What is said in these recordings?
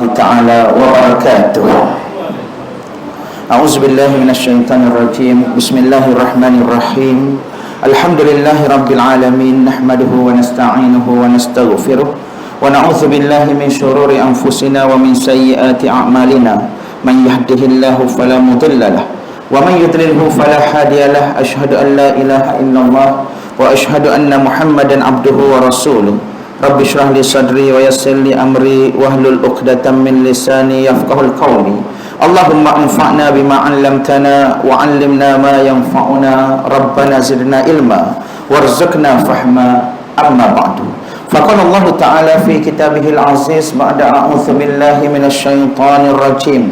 تعالى وبركاته. أعوذ بالله من الشيطان الرجيم. بسم الله الرحمن الرحيم. الحمد لله رب العالمين. نحمده ونستعينه ونستغفره ونعوذ بالله من شرور أنفسنا ومن سيئات أعمالنا. من يهده الله فلا مضل له ومن يضلله فلا هادي له. أشهد أن لا إله إلا الله وأشهد أن محمدا عبده ورسوله. رب اشرح لي صدري ويسر لي أمري واحلل عقدة من لساني يفقهوا قولي. اللهم انفعنا بما علمتنا وعلمنا ما ينفعنا. ربنا زدنا علما وارزقنا فهما. أما بعد، فقال الله تعالى في كتابه العزيز بعد أعوذ بالله من الشيطان الرجيم: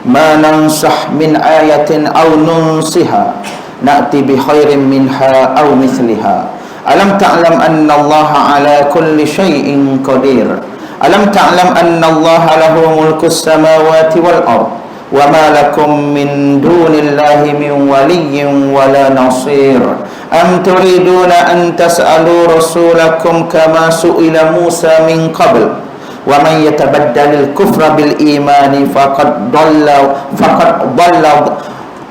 ما ننسخ من آية أو ننسها نأتي بخير منها أو مثلها. ألم تعلم أن الله على كل شيء قدير. ألم تعلم أن الله له ملك السماوات والأرض وما لكم من دون الله من ولي ولا نصير. أم تريدون أن تسألوا رسولكم كما سئل موسى من قبل ومن يتبدل الكفر بالإيمان فقد ضل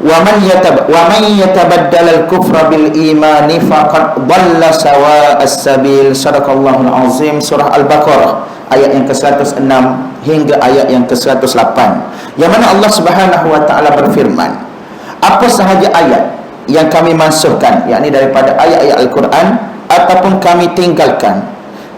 ومن يتبدل الكفر بالإيمان فقد ضل سواء السبيل. Sadaqallahul azim. Surah Al-Baqarah ayat yang ke-106 hingga ayat yang ke-108, yang mana Allah Subhanahu wa taala berfirman, apa sahaja ayat yang kami mansuhkan, yakni daripada ayat-ayat Al-Quran, ataupun kami tinggalkan,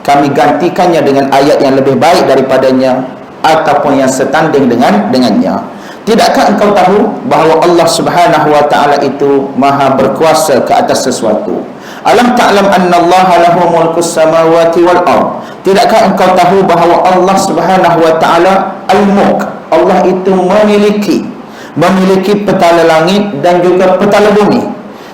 kami gantikannya dengan ayat yang lebih baik daripadanya ataupun yang setanding dengannya. Tidakkah engkau tahu bahawa Allah Subhanahu wa taala itu maha berkuasa ke atas sesuatu? Alam ta'lam anna Allah lahu mulkus samawati wal ard. Tidakkah engkau tahu bahawa Allah Subhanahu wa taala al-mulk, Allah itu memiliki petala langit dan juga petala bumi,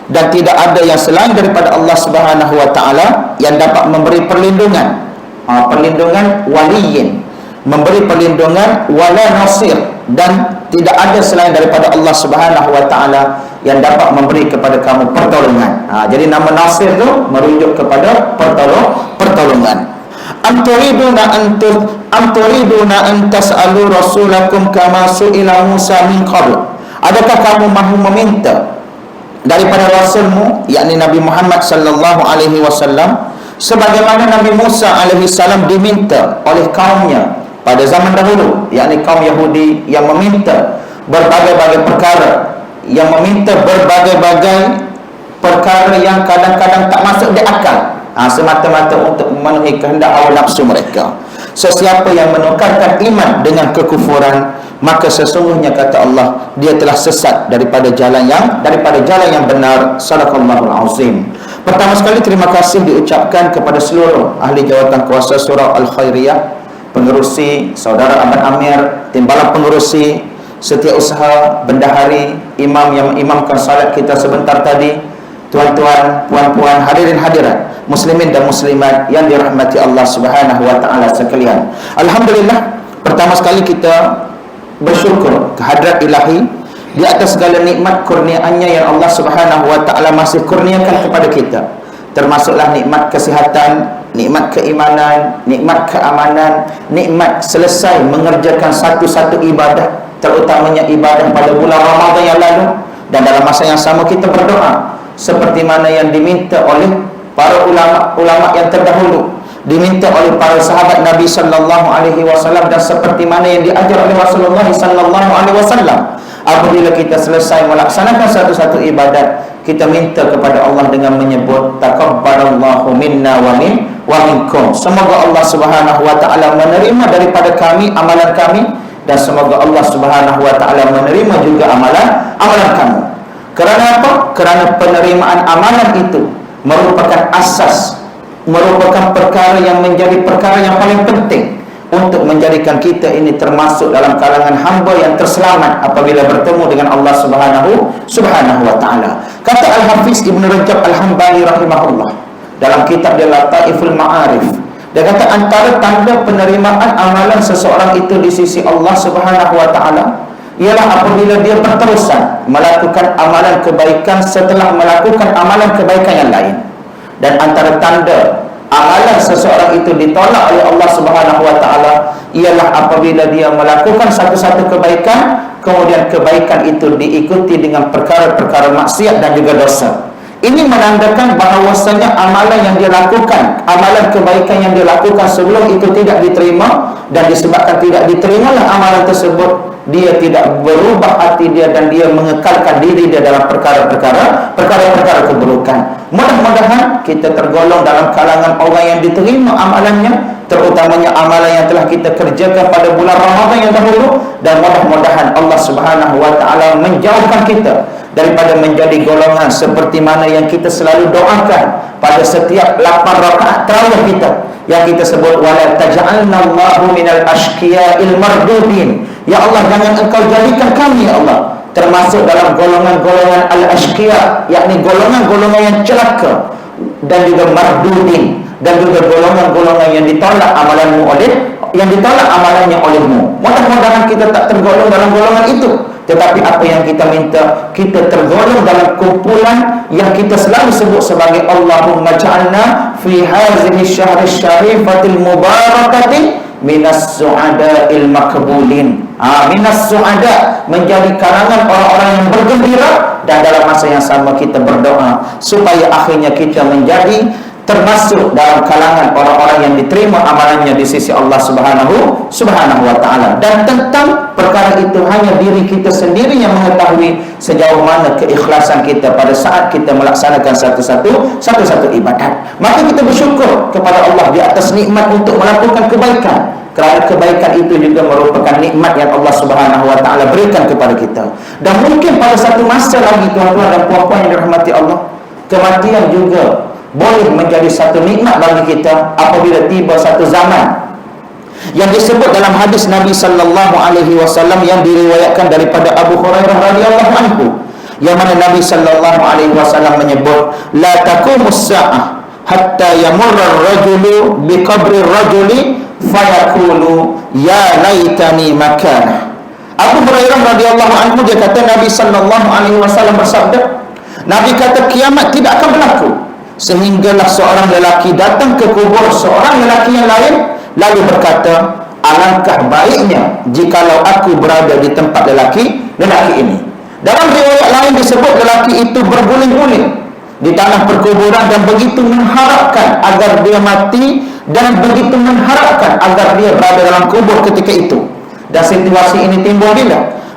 dan tidak ada yang selain daripada Allah Subhanahu wa taala yang dapat memberi perlindungan, perlindungan waliyin, memberi perlindungan wala nasir, dan tidak ada selain daripada Allah Subhanahu wa taala yang dapat memberi kepada kamu pertolongan. Jadi nama nasir itu merujuk kepada pertolongan. Am turiduna an tas'alu rasulakum kama su'ila Musa min qabl. Adakah kamu mahu meminta daripada rasulmu, yakni Nabi Muhammad sallallahu alaihi wasallam, sebagaimana Nabi Musa alaihi salam diminta oleh kaumnya pada zaman dahulu, yakni kaum Yahudi yang meminta berbagai-bagai perkara, yang meminta berbagai-bagai perkara yang kadang-kadang tak masuk di akal, semata-mata untuk memenuhi kehendak hawa nafsu mereka. Sesiapa yang menukarkan iman dengan kekufuran, maka sesungguhnya kata Allah, dia telah sesat daripada jalan yang benar. Sadaqallahul azim. Pertama sekali, terima kasih diucapkan kepada seluruh ahli jawatan kuasa surau Al-Khairiyah, pengerusi, saudara Ahmad Amir, timbalan pengerusi, setiausaha, bendahari, imam yang mengimamkan salat kita sebentar tadi, tuan-tuan, puan-puan, hadirin hadirat, muslimin dan muslimat yang dirahmati Allah Subhanahu wa taala sekalian. Alhamdulillah, pertama sekali kita bersyukur kehadrat ilahi di atas segala nikmat kurniaannya yang Allah Subhanahu wa taala masih kurniakan kepada kita, termasuklah nikmat kesihatan, nikmat keimanan, nikmat keamanan, nikmat selesai mengerjakan satu-satu ibadah, terutamanya ibadah pada bulan Ramadan yang lalu, dan dalam masa yang sama kita berdoa seperti mana yang diminta oleh para ulama yang terdahulu, diminta oleh para sahabat Nabi sallallahu alaihi wasallam, dan seperti mana yang diajar oleh Rasulullah sallallahu alaihi wasallam. Apabila kita selesai melaksanakan satu-satu ibadat, kita minta kepada Allah dengan menyebut taqabbalallahu minna wa minkum. Semoga Allah Subhanahu wa taala menerima daripada kami amalan kami, dan semoga Allah Subhanahu wa taala menerima juga amalan kamu. Kerana apa? Kerana penerimaan amalan itu merupakan asas, merupakan perkara yang menjadi perkara yang paling penting untuk menjadikan kita ini termasuk dalam kalangan hamba yang terselamat apabila bertemu dengan Allah Subhanahu wa taala. Kata Al-Hafiz Ibn Rajab Al-Hambali rahimahullah dalam kitab dia Lataiful Ma'arif, dia kata antara tanda penerimaan amalan seseorang itu di sisi Allah Subhanahu wa taala ialah apabila dia berterusan melakukan amalan kebaikan setelah melakukan amalan kebaikan yang lain. Dan antara tanda amalan seseorang itu ditolak oleh Allah Subhanahu wa taala ialah apabila dia melakukan satu-satu kebaikan, kemudian kebaikan itu diikuti dengan perkara-perkara maksiat dan juga dosa. Ini menandakan bahawasanya amalan yang dia lakukan, amalan kebaikan yang dia lakukan sebelum itu tidak diterima, dan disebabkan tidak diterimalah amalan tersebut, dia tidak berubah hati dia dan dia mengekalkan diri dia dalam perkara-perkara keburukan. Mudah-mudahan kita tergolong dalam kalangan orang yang diterima amalannya, terutamanya amalan yang telah kita kerjakan pada bulan Ramadan yang dahulu, dan mudah-mudahan Allah Subhanahu wa taala menjauhkan kita daripada menjadi golongan seperti mana yang kita selalu doakan pada setiap 8 rakaat tarawih kita, yang kita sebut wala taj'alnallahu minal ashqiya'il mardudin. Ya Allah, jangan engkau jadikan kami ya Allah termasuk dalam golongan-golongan al-ashqiya, yakni golongan-golongan yang celaka, dan juga mardudin, dan juga golongan-golongan yang ditolak amalanmu amalannya olehmu. Mudah-mudahan kita tak tergolong dalam golongan itu. Tetapi apa yang kita minta, kita tergolong dalam kumpulan yang kita selalu sebut sebagai Allahumma ja'alna fi hazihi syahri syarifatil mubarakati minas su'ada'il makbulin. Minas su'ada, menjadi kalangan orang-orang yang bergembira, dan dalam masa yang sama kita berdoa supaya akhirnya kita menjadi termasuk dalam kalangan orang-orang yang diterima amalannya di sisi Allah Subhanahu wa taala. Dan tentang perkara itu hanya diri kita sendiri yang mengetahui sejauh mana keikhlasan kita pada saat kita melaksanakan satu-satu ibadat. Maka kita bersyukur kepada Allah di atas nikmat untuk melakukan kebaikan, kerana kebaikan itu juga merupakan nikmat yang Allah Subhanahu wa taala berikan kepada kita. Dan mungkin pada satu masa lagi, tuan-tuan dan puan-puan yang dirahmati Allah, kematian juga boleh menjadi satu nikmat bagi kita apabila tiba satu zaman yang disebut dalam hadis Nabi sallallahu alaihi wasallam yang diriwayatkan daripada Abu Hurairah radhiyallahu anhu, yang mana Nabi sallallahu alaihi wasallam menyebut la taqumus sa'ah hatta yamurra ar-rajulu bi qabri ar-rajuli fayaqulu ya laitani makanah. Abu Hurairah radhiyallahu anhu dia kata Nabi sallallahu alaihi wasallam bersabda, Nabi kata kiamat tidak akan berlaku sehinggalah seorang lelaki datang ke kubur seorang lelaki yang lain, lalu berkata, alangkah baiknya jikalau aku berada di tempat lelaki ini. Dalam riwayat lain disebut lelaki itu berguling-guling di tanah perkuburan dan begitu mengharapkan agar dia mati, dan begitu mengharapkan agar dia berada dalam kubur ketika itu. Dan situasi ini timbul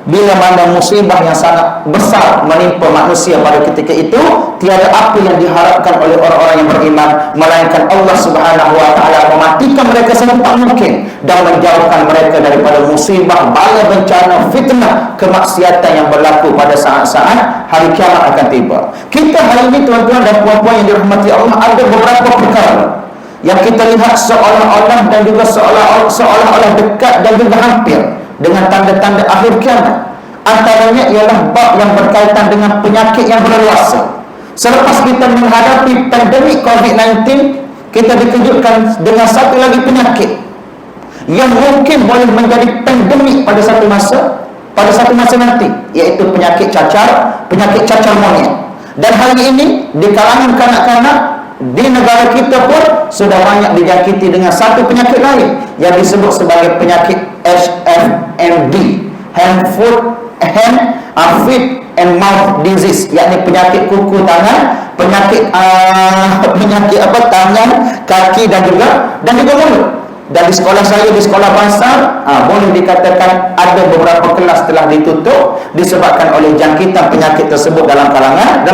bila mana musibah yang sangat besar menimpa manusia pada ketika itu, tiada apa yang diharapkan oleh orang-orang yang beriman melainkan Allah Subhanahu wa taala mematikan mereka secepat mungkin dan menjauhkan mereka daripada musibah, bala, bencana, fitnah, kemaksiatan yang berlaku pada saat-saat hari kiamat akan tiba. Kita hari ini tuan-tuan dan puan-puan yang dirahmati Allah, ada beberapa perkara yang kita lihat seolah-olah dan juga seolah-olah dekat dan juga hampir dengan tanda-tanda akhir kiamat. Antaranya ialah bab yang berkaitan dengan penyakit yang berleluasa. Selepas kita menghadapi pandemik COVID-19, kita dikejutkan dengan satu lagi penyakit yang mungkin boleh menjadi pandemik pada satu masa nanti, iaitu penyakit cacar monyet. Dan hari ini di kalangan kanak-kanak di negara kita pun sudah banyak dijangkiti dengan satu penyakit lain yang disebut sebagai penyakit HFMD, Feet and Mouth Disease, yakni penyakit kuku tangan, penyakit tangan, kaki dan juga mulut. Dan di sekolah saya, di sekolah bangsa, boleh dikatakan ada beberapa kelas telah ditutup disebabkan oleh jangkitan penyakit tersebut dalam kalangan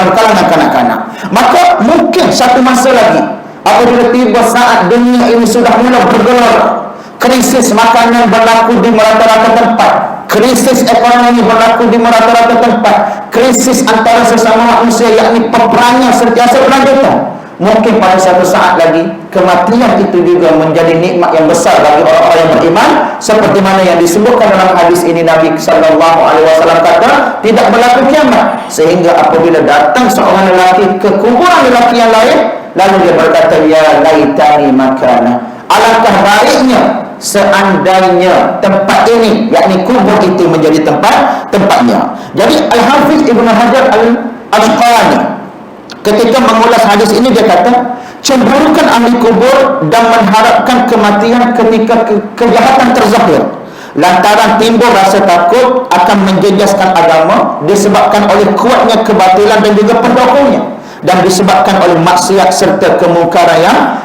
kanak-kanak. Maka mungkin satu masa lagi apabila tiba saat dunia ini sudah mula bergelora, krisis makanan berlaku di merata-rata tempat, krisis ekonomi berlaku di merata-rata tempat, krisis antara sesama manusia, yakni peperangan sentiasa berlanjutan, mungkin pada satu saat lagi kematian itu juga menjadi nikmat yang besar bagi orang-orang yang beriman, seperti mana yang disebutkan dalam hadis ini. Nabi sallallahu alaihi wasallam kata, tidak berlaku kiamat sehingga apabila datang seorang lelaki ke kuburan lelaki yang lain, lalu dia berkata, ya laitani makana, alangkah baiknya seandainya tempat ini, yakni kubur itu menjadi tempatnya. Jadi Al-Hafiz Ibn Hajar Al-Asqalani ketika mengulas hadis ini dia kata, cemburukan ahli kubur dan mengharapkan kematian ketika kejahatan terzahir, lantaran timbul rasa takut akan menjejaskan agama disebabkan oleh kuatnya kebatilan dan juga pendukungnya, dan disebabkan oleh maksiat serta kemungkaran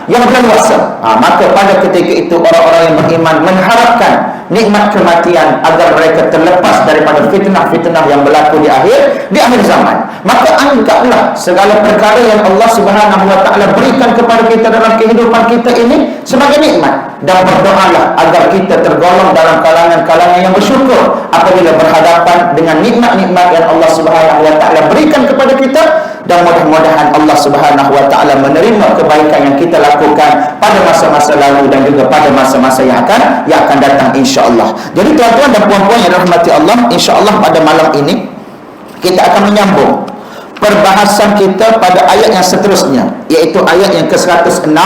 yang berleluasa. Maka pada ketika itu orang-orang yang beriman mengharapkan nikmat kematian agar mereka terlepas daripada fitnah-fitnah yang berlaku di akhir zaman. Maka anggaplah segala perkara yang Allah Subhanahu wa taala berikan kepada kita dalam kehidupan kita ini sebagai nikmat, dan berdoalah agar kita tergolong dalam kalangan-kalangan yang bersyukur apabila berhadapan dengan nikmat-nikmat yang Allah Subhanahu wa taala berikan kepada kita. Dan mudah-mudahan Allah Subhanahu wa taala menerima kebaikan yang kita lakukan pada masa-masa lalu dan juga pada masa-masa yang akan datang, insya-Allah. Jadi tuan-tuan dan puan-puan yang dirahmati Allah, insya-Allah pada malam ini kita akan menyambung perbahasan kita pada ayat yang seterusnya, iaitu ayat yang ke-106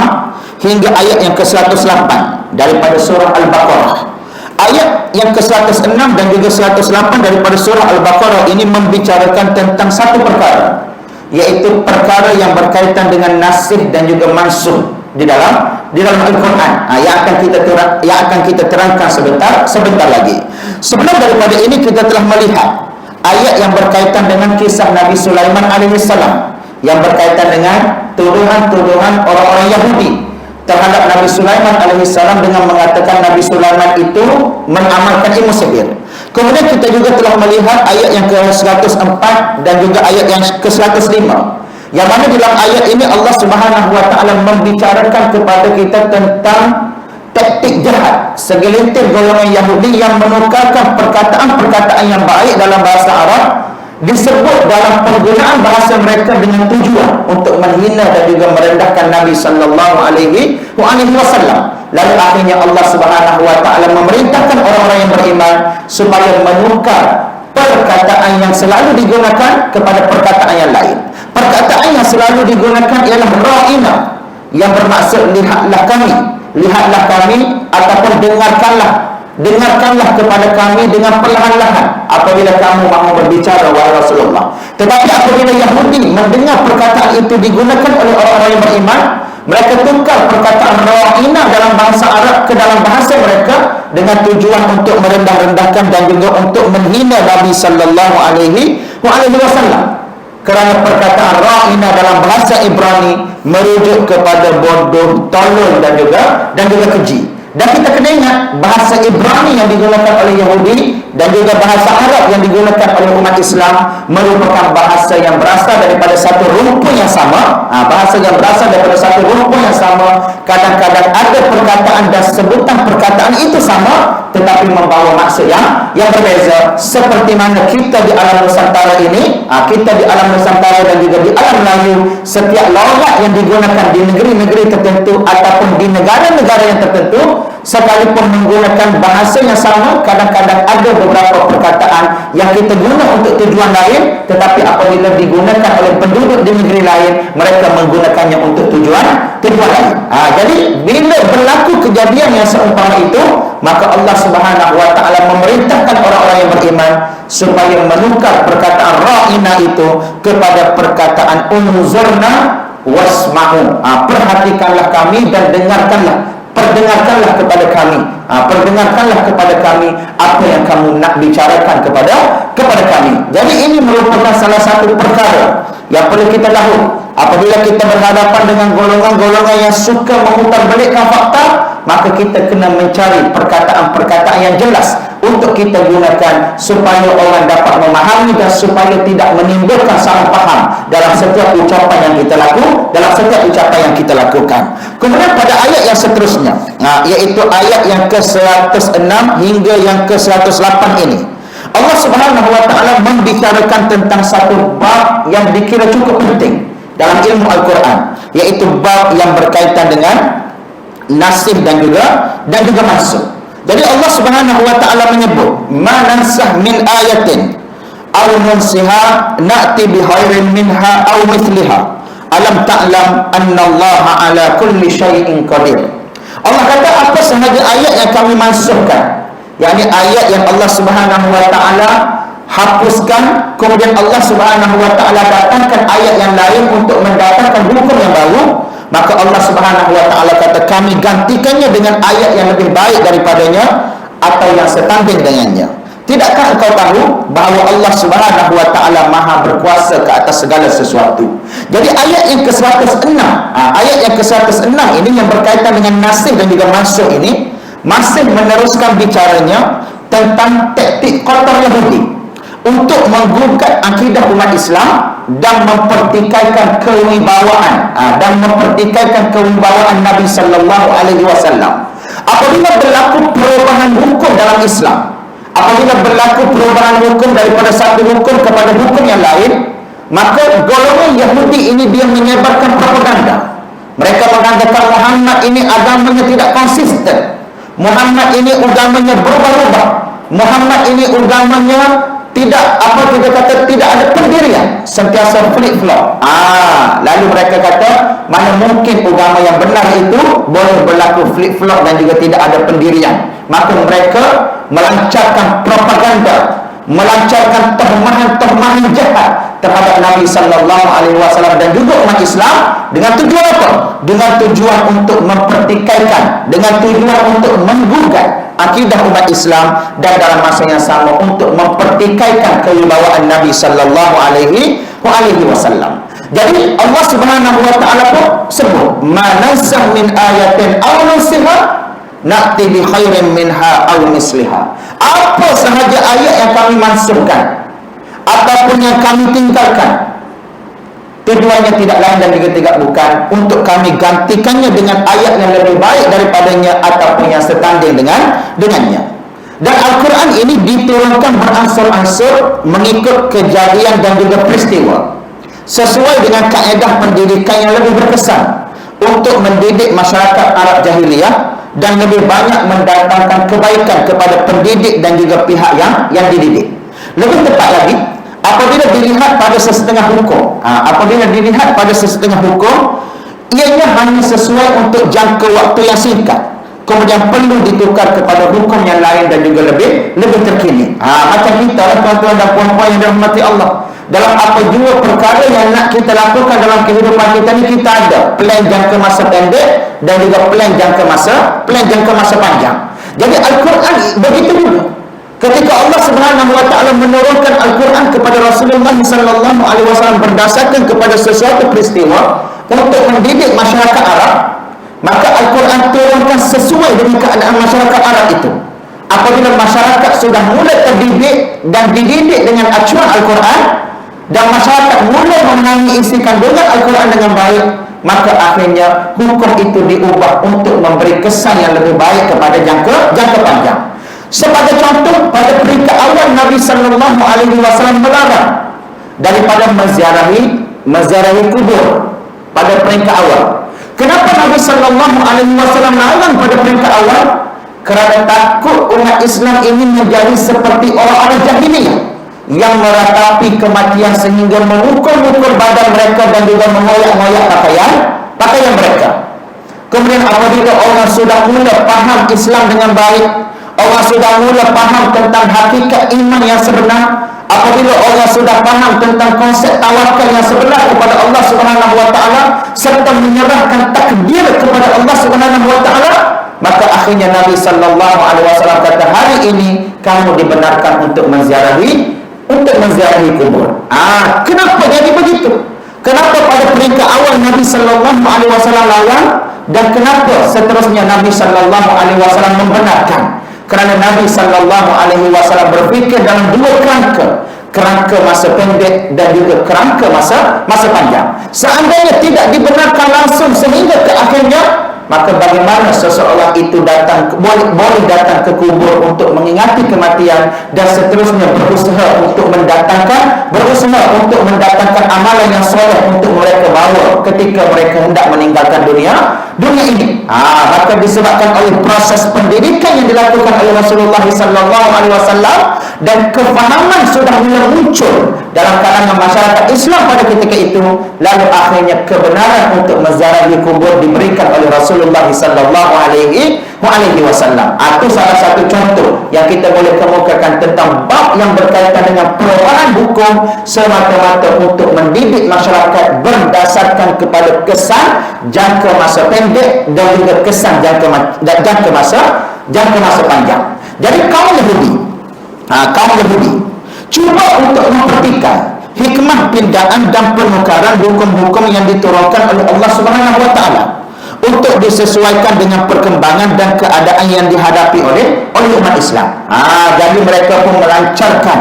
hingga ayat yang ke-108 daripada surah Al-Baqarah. Ayat yang ke-106 dan juga 108 daripada surah Al-Baqarah ini membicarakan tentang satu perkara, yaitu perkara yang berkaitan dengan nasikh dan juga mansukh di dalam Al-Quran, yang akan kita terangkan sebentar lagi. Sebelum daripada ini, kita telah melihat ayat yang berkaitan dengan kisah Nabi Sulaiman alaihissalam, yang berkaitan dengan tuduhan-tuduhan orang-orang Yahudi terhadap Nabi Sulaiman alaihissalam dengan mengatakan Nabi Sulaiman itu mengamalkan ilmu sihir. Kemudian kita juga telah melihat ayat yang ke-104 dan juga ayat yang ke-105, yang mana dalam ayat ini Allah Subhanahu wa taala membicarakan kepada kita tentang taktik jahat segelintir golongan Yahudi yang menukarkan perkataan-perkataan yang baik dalam bahasa Arab disebut dalam penggunaan bahasa mereka dengan tujuan untuk menghina dan juga merendahkan Nabi sallallahu alaihi wasallam. Lalu akhirnya Allah Subhanahu wa taala memerintahkan orang-orang yang beriman supaya menukar perkataan yang selalu digunakan kepada perkataan yang lain. Perkataan yang selalu digunakan ialah ra'ina, yang bermaksud lihatlah kami ataupun dengarkanlah kepada kami dengan perlahan-lahan apabila kamu mahu berbicara, wahai Rasulullah. Tetapi apabila Yahudi mendengar perkataan itu digunakan oleh orang-orang yang beriman, mereka tukar perkataan ra'ina dalam bahasa Arab ke dalam bahasa mereka dengan tujuan untuk merendah-rendahkan dan juga untuk menghina Nabi sallallahu alaihi wasallam. Kerana perkataan ra'ina dalam bahasa Ibrani merujuk kepada bodoh, tolol dan juga keji. Dan kita kena ingat, bahasa Ibrani yang digunakan oleh Yahudi dan juga bahasa Arab yang digunakan oleh umat Islam merupakan bahasa yang berasal daripada satu rumpun yang sama. Bahasa yang berasal daripada satu rumpun yang sama. Kadang-kadang ada perkataan dan sebutan perkataan itu sama, tetapi membawa maksud yang berbeza. Seperti mana kita di alam Nusantara ini, kita di alam Nusantara dan juga di alam Melayu, setiap logat yang digunakan di negeri-negeri tertentu ataupun di negara-negara yang tertentu, sekalipun menggunakan bahasa yang sama, kadang-kadang ada beberapa perkataan yang kita guna untuk tujuan lain, tetapi apabila digunakan oleh penduduk di negeri lain, mereka menggunakannya untuk tujuan lain. Jadi bila berlaku kejadian yang seumpama itu, maka Allah Subhanahu wa taala memerintahkan orang-orang yang beriman supaya menukar perkataan ra'ina itu kepada perkataan unzurna wasma'u. Perhatikanlah kami dan perdengarkanlah kepada kami. Perdengarkanlah kepada kami apa yang kamu nak bicarakan kepada kami. Jadi ini merupakan salah satu perkara yang perlu kita tahu. Apabila kita berhadapan dengan golongan-golongan yang suka memutarbalikkan fakta, maka kita kena mencari perkataan-perkataan yang jelas untuk kita gunakan supaya orang dapat memahami dan supaya tidak menimbulkan salah faham dalam setiap ucapan yang kita lakukan. Kemudian pada ayat yang seterusnya, iaitu ayat yang ke-106 hingga yang ke-108 ini, Allah Subhanahu wa taala membicarakan tentang satu bab yang dikira cukup penting dalam ilmu Al-Quran, yaitu bab yang berkaitan dengan nasikh dan juga mansukh. Jadi Allah Subhanahu wa taala menyebut, "Ma nansah min ayatin aw nunsiha na'ti bi khairin minha aw mithliha. Alam ta'lam anna Allah ala kulli syai'in qadir." Allah kata, apa sahaja ayat yang kami mansukhkan, yakni ayat yang Allah Subhanahu wa taala hapuskan, kemudian Allah Subhanahu wa taala datangkan ayat yang lain untuk mendatangkan hukum yang baru, maka Allah Subhanahu wa taala kata kami gantikannya dengan ayat yang lebih baik daripadanya atau yang setanding dengannya. Tidakkah engkau tahu bahawa Allah Subhanahu wa taala Maha berkuasa ke atas segala sesuatu? Jadi ayat yang ke-106, ayat yang ke-106 ini yang berkaitan dengan nasih dan juga mansuh ini masih meneruskan bicaranya tentang taktik kotor Yahudi untuk menggugat akidah umat Islam dan mempertikaikan kewibawaan Nabi sallallahu alaihi wasallam. Apabila berlaku perubahan hukum dalam Islam, apabila berlaku perubahan hukum daripada satu hukum kepada hukum yang lain, maka golongan Yahudi ini dia menyebarkan propaganda. Mereka mengatakan Muhammad ini agamanya tidak konsisten, Muhammad ini agamanya berubah-ubah, Muhammad ini agamanya tidak ada pendirian, sentiasa flip-flop. Lalu mereka kata mana mungkin agama yang benar itu boleh berlaku flip-flop dan juga tidak ada pendirian. Maka mereka melancarkan propaganda, melancarkan tohmahan-tohmahan jahat terhadap Nabi sallallahu alaihi wasallam dan juga umat Islam dengan tujuan apa? Dengan tujuan untuk mempertikaikan, dengan tujuan untuk menggugat akidah umat Islam dan dalam masa yang sama untuk mempertikaikan kewibawaan Nabi sallallahu alaihi wasallam. Jadi Allah Subhanahu wa taala pun sebut manansah min ayatin aw nunsiha na'ti bi khairin minha aw misliha. Apa sahaja ayat yang kami mansuhkan ataupun yang kami tinggalkan, tujuannya tidak lain dan juga tidak bukan untuk kami gantikannya dengan ayat yang lebih baik daripadanya ataupun yang setanding dengannya. Dan Al-Quran ini diturunkan beransur-ansur mengikut kejadian dan juga peristiwa, sesuai dengan kaedah pendidikan yang lebih berkesan untuk mendidik masyarakat Arab jahiliyah dan lebih banyak mendatangkan kebaikan kepada pendidik dan juga pihak yang dididik. Lebih tepat lagi, apabila dilihat pada sesetengah hukum, ianya hanya sesuai untuk jangka waktu yang singkat, kemudian perlu ditukar kepada hukum yang lain dan juga lebih terkini. Macam kita tuan-tuan dan puan-puan yang dirahmati Allah, dalam apa jua perkara yang nak kita lakukan dalam kehidupan kita ni, kita ada plan jangka masa pendek dan juga plan jangka masa panjang. Jadi Al-Quran begitu juga. Ketika Allah Subhanahu wa taala menurunkan Al-Quran kepada Rasulullah sallallahu alaihi wasallam berdasarkan kepada sesuatu peristiwa untuk mendidik masyarakat Arab, maka Al-Quran turunkan sesuai dengan keadaan masyarakat Arab itu. Apabila masyarakat sudah mulai terdidik dan dididik dengan acuan Al-Quran dan masyarakat mulai memahami isi kandungan Al-Quran dengan baik, maka akhirnya hukum itu diubah untuk memberi kesan yang lebih baik kepada jangka panjang. Sebagai contoh, pada peringkat awal Nabi sallallahu alaihi wasallam melarang daripada menziarahi kubur pada peringkat awal. Kenapa Nabi sallallahu alaihi wasallam melarang pada peringkat awal? Kerana takut umat Islam ini menjadi seperti orang-orang jahiliyah yang meratapi kematian sehingga mengukur-ukur badan mereka dan juga mengoyak-ngoyak pakaian mereka. Kemudian apabila orang sudah mula faham Islam dengan baik, orang sudah mula faham tentang hakikat iman yang sebenar, apabila orang sudah faham tentang konsep tawakal yang sebenar kepada Allah Subhanahu wa taala serta menyerahkan takdir kepada Allah Subhanahu wa taala, maka akhirnya Nabi sallallahu alaihi wasallam kata, hari ini kamu dibenarkan untuk menziarahi kubur. Kenapa jadi begitu? Kenapa pada peringkat awal Nabi sallallahu alaihi wasallam larang dan kenapa seterusnya Nabi sallallahu alaihi wasallam membenarkan? Kerana Nabi sallallahu alaihi wasallam berfikir dalam dua kerangka masa pendek dan juga kerangka masa panjang. Seandainya tidak dibenarkan langsung sehingga ke akhirnya, maka bagaimana seseorang itu boleh datang ke kubur untuk mengingati kematian dan seterusnya berusaha untuk mendatangkan amalan yang soleh untuk mereka bawa ketika mereka hendak meninggalkan dunia ini. Maka disebabkan oleh proses pendidikan yang dilakukan oleh Rasulullah sallallahu alaihi wasallam dan kefahaman sudah mulai muncul dalam kalangan masyarakat Islam pada ketika itu. Lalu akhirnya kebenaran untuk menziarahi kubur diberikan oleh Rasulullah sallallahu alaihi wasallam. Itu salah satu contoh yang kita boleh kemukakan tentang bab yang berkaitan dengan perubahan hukum semata-mata untuk mendidik masyarakat berdasarkan kepada kesan jangka masa pendek dan juga kesan jangka masa panjang. Jadi kaum Yahudi cuba untuk memperhatikan hikmah pindaan dan penukaran hukum-hukum yang diturunkan oleh Allah Subhanahu wa taala untuk disesuaikan dengan perkembangan dan keadaan yang dihadapi oleh umat Islam. Jadi mereka pun melancarkan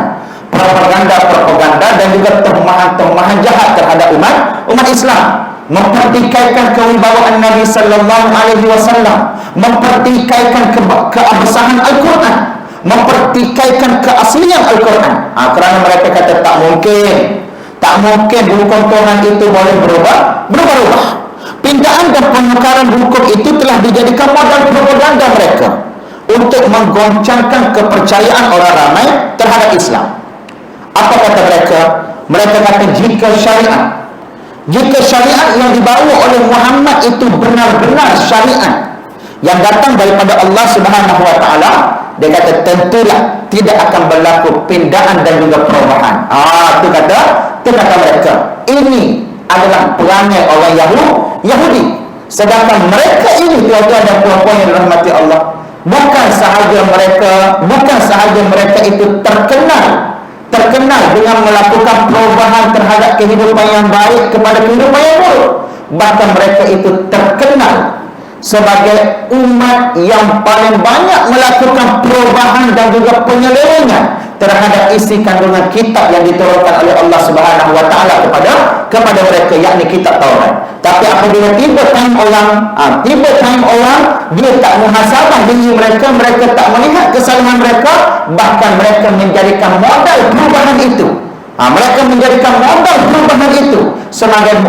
propaganda dan juga tumahan jahat terhadap umat Islam, mempertikaikan kewibawaan Nabi sallallahu alaihi wasallam, mempertikaikan keabsahan Al-Quran, mempertikaikan keaslian Al-Quran. Kerana mereka kata tak mungkin hukum Tuhan itu boleh berubah. Pindaan dan penukaran hukum itu telah dijadikan modal propaganda mereka untuk menggoncangkan kepercayaan orang ramai terhadap Islam. Apa kata mereka? Mereka kata jika syariat yang dibawa oleh Muhammad itu benar-benar syariat yang datang daripada Allah Subhanahu wa taala, dia kata tentulah tidak akan berlaku pindaan dan juga perubahan. Itu kata mereka. Ini adalah perangai orang Yahudi. Sedangkan mereka ini, tuan-tuan dan puan-puan yang dirahmati Allah, bukan sahaja mereka itu terkenal dengan melakukan perubahan terhadap kehidupan yang baik kepada kehidupan yang buruk. Bahkan mereka itu terkenal sebagai umat yang paling banyak melakukan perubahan dan juga penyelewengan terhadap isi kandungan kitab yang diturunkan oleh Allah Subhanahu wa taala kepada mereka, yakni kitab Taurat. Tapi apabila tiba time orang dia tak muhasabah diri mereka tak melihat kesalahan mereka, bahkan mereka menjadikan modal perubahan itu. Mereka menjadikan modal perubahan itu sebagai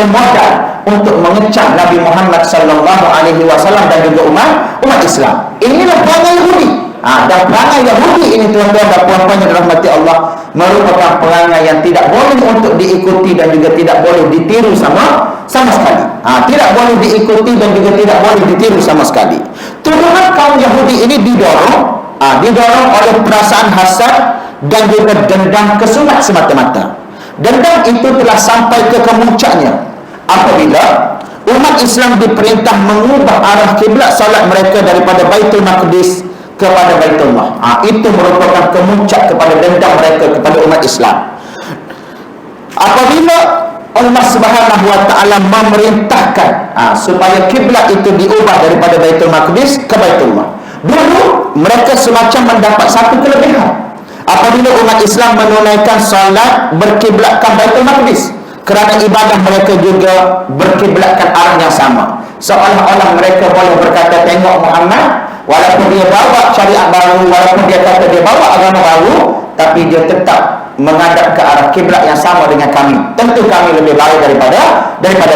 modal untuk mengecam Nabi Muhammad sallallahu alaihi wasallam dan juga umat Islam. Inilah perangai Yahudi. Dan perangai Yahudi ini, tuan-tuan dan puan-puan yang dirahmati Allah, merupakan perangai yang tidak boleh untuk diikuti dan juga tidak boleh ditiru sama sekali. Tidak boleh diikuti dan juga tidak boleh ditiru sama sekali. Tuduhan kaum Yahudi ini didorong oleh perasaan hasad dan juga dendam kesunat semata-mata. Dendam itu telah sampai ke kemuncaknya apabila umat Islam diperintah mengubah arah kiblat salat mereka daripada Baitul Maqdis kepada Baitullah. Itu merupakan kemuncak kepada dendam mereka kepada umat Islam. Apabila Allah Subhanahu wa taala memerintahkan supaya kiblat itu diubah daripada Baitul Maqdis ke Baitullah, dulu mereka semacam mendapat satu kelebihan apabila umat Islam menunaikan salat berkiblatkan Baitul Maqdis, kerana ibadah mereka juga berkiblatkan arah yang sama. Seolah-olah mereka boleh berkata, tengok Muhammad, walaupun dia bawa syariat baru, walaupun dia kata dia bawa agama baru, tapi dia tetap menghadap ke arah kiblat yang sama dengan kami. Tentu kami lebih baik daripada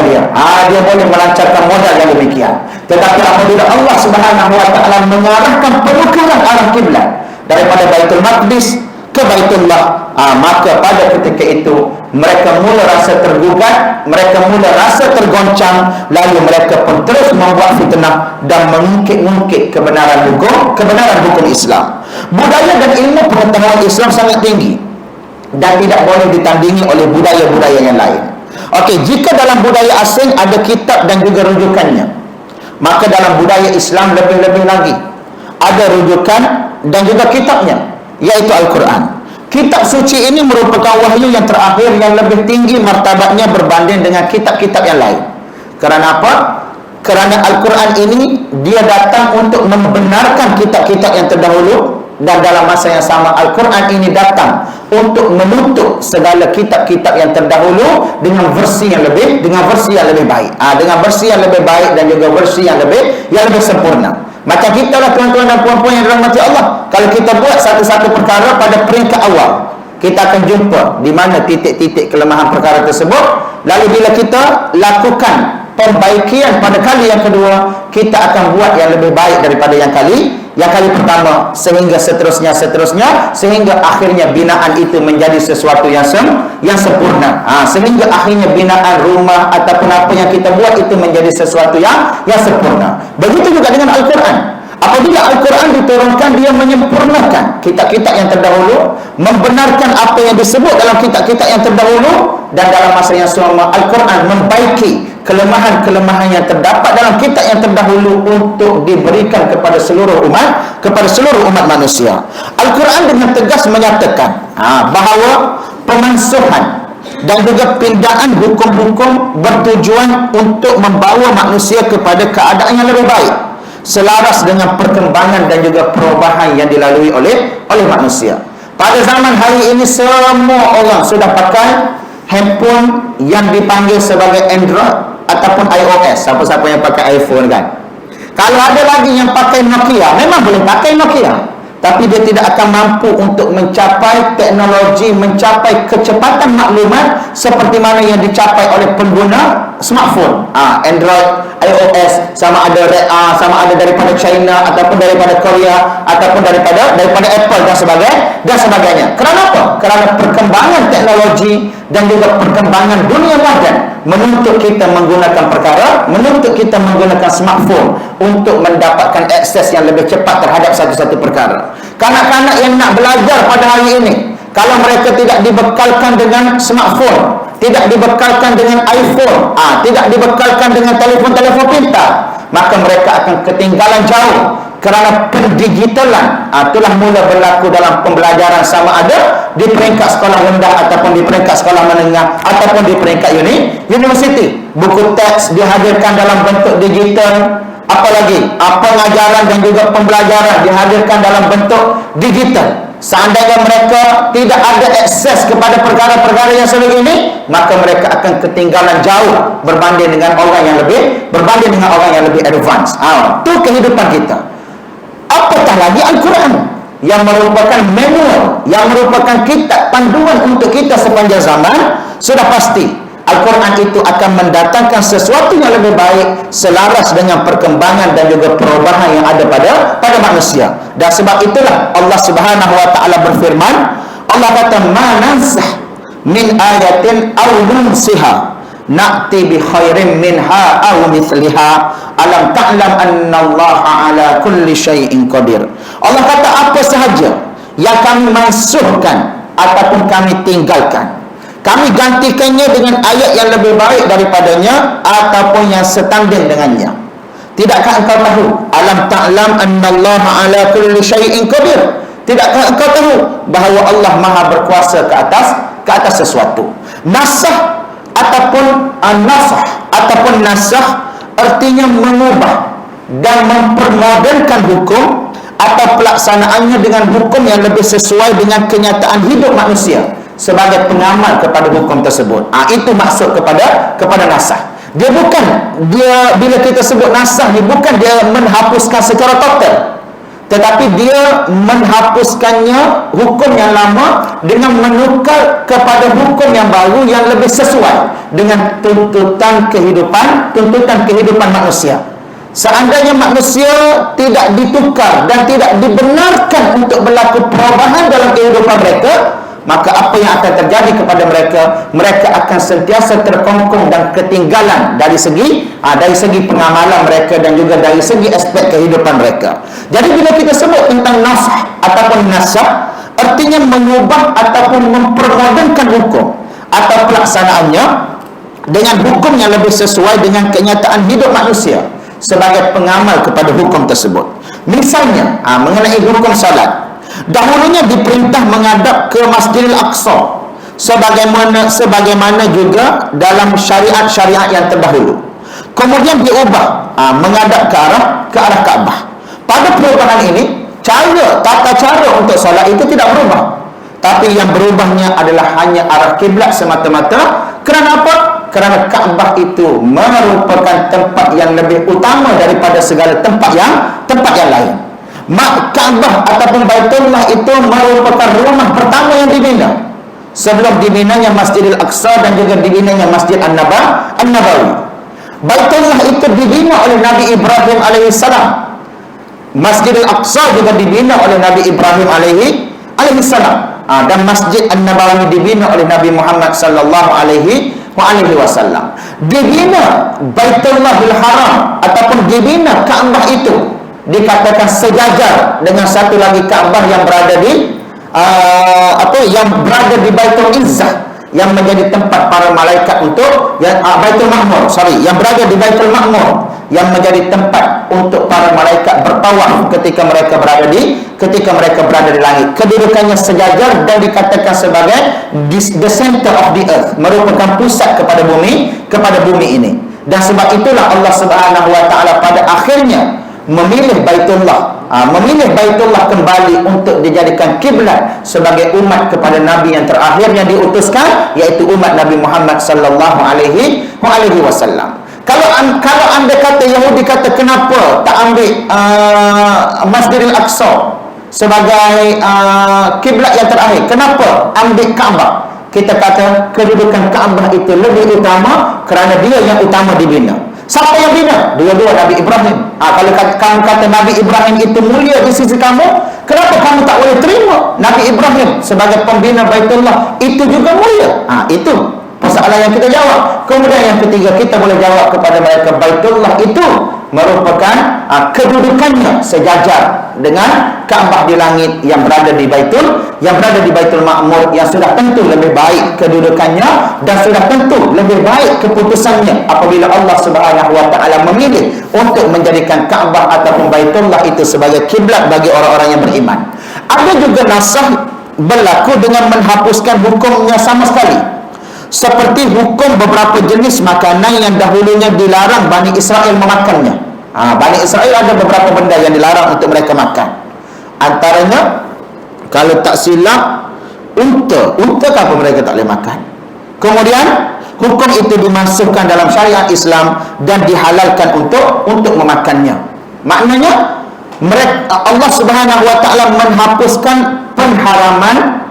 dia. Dia boleh melancarkan modal yang demikian. Tetapi apabila Allah Subhanahu wa taala mengarahkan penukaran arah kiblat daripada Baitul Maqdis ke Baitullah, maka pada ketika itu mereka mula rasa tergugat, mereka mula rasa tergoncang, lalu mereka pun terus membuat fitnah dan mengungkit-ungkit kebenaran hukum Islam. Budaya dan ilmu pengetahuan Islam sangat tinggi dan tidak boleh ditandingi oleh budaya-budaya yang lain. Jika dalam budaya asing ada kitab dan juga rujukannya, maka dalam budaya Islam lebih-lebih lagi ada rujukan dan juga kitabnya, yaitu Al-Quran. Kitab suci ini merupakan wahyu yang terakhir yang lebih tinggi martabatnya berbanding dengan kitab-kitab yang lain. Kerana apa? Kerana Al-Quran ini dia datang untuk membenarkan kitab-kitab yang terdahulu, dan dalam masa yang sama Al-Quran ini datang untuk menutup segala kitab-kitab yang terdahulu dengan versi yang lebih baik. Dengan versi yang lebih baik dan juga versi yang lebih sempurna. Macam kita lah, tuan-tuan dan puan-puan yang dirahmati Allah. Kalau kita buat satu-satu perkara pada peringkat awal, kita akan jumpa di mana titik-titik kelemahan perkara tersebut. Lalu bila kita lakukan perbaikian pada kali yang kedua, kita akan buat yang lebih baik daripada yang kali yang kali pertama, sehingga seterusnya, sehingga akhirnya binaan itu menjadi sesuatu yang sempurna. Sehingga akhirnya binaan rumah ataupun apa yang kita buat itu menjadi sesuatu yang sempurna. Begitu juga dengan Al-Quran. Apabila Al-Quran diturunkan, dia menyempurnakan kitab-kitab yang terdahulu, membenarkan apa yang disebut dalam kitab-kitab yang terdahulu, dan dalam masa yang sama Al-Quran membaiki kelemahan-kelemahan yang terdapat dalam kitab yang terdahulu untuk diberikan kepada seluruh umat manusia. Al-Quran dengan tegas menyatakan bahawa pemansuhan dan juga pindaan hukum-hukum bertujuan untuk membawa manusia kepada keadaan yang lebih baik, selaras dengan perkembangan dan juga perubahan yang dilalui oleh manusia. Pada zaman hari ini semua orang sudah pakai handphone yang dipanggil sebagai Android ataupun iOS. Siapa-siapa yang pakai iPhone kan? Kalau ada lagi yang pakai Nokia, memang boleh pakai Nokia, tapi dia tidak akan mampu untuk mencapai teknologi, mencapai kecepatan maklumat seperti mana yang dicapai oleh pengguna smartphone. Android, iOS, sama ada daripada China ataupun daripada Korea ataupun daripada Apple dan sebagainya. Kerana apa? Kerana perkembangan teknologi dan juga perkembangan dunia moden menuntut kita menggunakan smartphone untuk mendapatkan akses yang lebih cepat terhadap satu-satu perkara. Kanak-kanak yang nak belajar pada hari ini, kalau mereka tidak dibekalkan dengan smartphone, tidak dibekalkan dengan iPhone, tidak dibekalkan dengan telefon-telefon pintar, maka mereka akan ketinggalan jauh. Kerana pendigitalan telah mula berlaku dalam pembelajaran, sama ada di peringkat sekolah rendah ataupun di peringkat sekolah menengah ataupun di peringkat universiti. Buku teks dihadirkan dalam bentuk digital, apalagi pengajaran dan juga pembelajaran dihadirkan dalam bentuk digital. Seandainya mereka tidak ada akses kepada perkara-perkara yang sebegini, maka mereka akan ketinggalan jauh berbanding dengan orang yang lebih advance. Itu kehidupan kita. Apatah lagi Al-Quran yang merupakan manual, yang merupakan kitab panduan untuk kita sepanjang zaman. Sudah pasti Al-Quran itu akan mendatangkan sesuatu yang lebih baik, selaras dengan perkembangan dan juga perubahan yang ada pada manusia. Dan sebab itulah Allah Subhanahu wa taala berfirman, Allah kata, "Ma nansah min ayatin aw nunsiha na'ti bi khairin minha aw mithliha alam ta'lam anna Allah ala kulli syai'in qadir." Allah kata, apa sahaja yang kami mansuhkan ataupun kami tinggalkan, kami gantikannya dengan ayat yang lebih baik daripadanya ataupun yang setanding dengannya. Tidakkah engkau tahu? Alam ta'lam anna Allah ala kulli syai'in qadir. Tidakkah engkau tahu bahawa Allah Maha berkuasa ke atas sesuatu? Nasah ataupun nasah artinya mengubah dan mempermoderkan hukum atau pelaksanaannya dengan hukum yang lebih sesuai dengan kenyataan hidup manusia sebagai pengamal kepada hukum tersebut. Itu maksud kepada nasah. Dia bila kita sebut nasah ni, bukan dia menghapuskan secara total, tetapi dia menghapuskannya hukum yang lama dengan menukar kepada hukum yang baru yang lebih sesuai dengan tuntutan kehidupan manusia. Seandainya manusia tidak ditukar dan tidak dibenarkan untuk berlaku perubahan dalam kehidupan mereka, maka apa yang akan terjadi kepada mereka akan sentiasa terkongkong dan ketinggalan dari segi pengamalan mereka dan juga dari segi aspek kehidupan mereka. Jadi bila kita sebut tentang nasah ataupun nasah, artinya mengubah ataupun mempermoderkan hukum atau pelaksanaannya dengan hukum yang lebih sesuai dengan kenyataan hidup manusia sebagai pengamal kepada hukum tersebut. Misalnya mengenai hukum salat, dahulunya diperintah menghadap ke Masjidil Aqsa sebagaimana juga dalam syariat-syariat yang terdahulu. Kemudian diubah menghadap ke arah Kaabah. Pada perubahan ini, tata cara untuk solat itu tidak berubah, tapi yang berubahnya adalah hanya arah kiblat semata-mata. Kerana apa? Kerana Kaabah itu merupakan tempat yang lebih utama daripada segala tempat yang lain. Kaabah ataupun Baitullah itu merupakan rumah pertama yang dibina sebelum dibinanya Masjidil Aqsa dan juga dibinanya Masjid An-Nabawi. Baitullah itu dibina oleh Nabi Ibrahim alaihissalam Masjidil Aqsa juga dibina oleh Nabi Ibrahim alaihi salam. Dan Masjid An-Nabawi dibina oleh Nabi Muhammad sallallahu alaihi wasallam. Dibina Baitullahil Haram ataupun dibina Kaabah itu dikatakan sejajar dengan satu lagi Kaabah yang berada di yang berada di Baitul Izzah, yang menjadi tempat para malaikat untuk Baitul Ma'mur, yang berada di Baitul Ma'mur, yang menjadi tempat untuk para malaikat bertawaf ketika mereka berada di langit. Kedudukannya sejajar dan dikatakan sebagai the center of the earth, merupakan pusat kepada bumi ini. Dan sebab itulah Allah Subhanahu wa taala pada akhirnya memilih Baitullah kembali untuk dijadikan kiblat sebagai umat kepada Nabi yang terakhir yang diutuskan, yaitu umat Nabi Muhammad sallallahu alaihi wasallam. Kalau anda kata, Yahudi kata, kenapa tak ambil Masjidil Aqsa sebagai kiblat yang terakhir, kenapa ambil Kaabah? Kita kata kedudukan Kaabah itu lebih utama kerana dia yang utama dibina. Siapa yang bina? Dua-dua Nabi Ibrahim. Kalau kamu kata Nabi Ibrahim itu mulia di sisi kamu, kenapa kamu tak boleh terima Nabi Ibrahim sebagai pembina Baitullah itu juga mulia? Itu persoalan yang kita jawab. Kemudian yang ketiga, kita boleh jawab kepada mereka, Baitullah itu merupakan kedudukannya sejajar dengan Kaabah di langit yang berada di Baitul Ma'mur, yang sudah tentu lebih baik kedudukannya dan sudah tentu lebih baik keputusannya apabila Allah Subhanahu wa taala memilih untuk menjadikan Kaabah ataupun Baitullah itu sebagai kiblat bagi orang-orang yang beriman. Ada juga nasah berlaku dengan menghapuskan hukumnya sama sekali, seperti hukum beberapa jenis makanan yang dahulunya dilarang Bani Israel memakannya. Bani Israel ada beberapa benda yang dilarang untuk mereka makan. Antaranya, kalau tak silap, unta apa mereka tak boleh makan. Kemudian hukum itu dimasukkan dalam syariat Islam dan dihalalkan untuk memakannya. Maknanya Allah Subhanahu wa taala menghapuskan pengharaman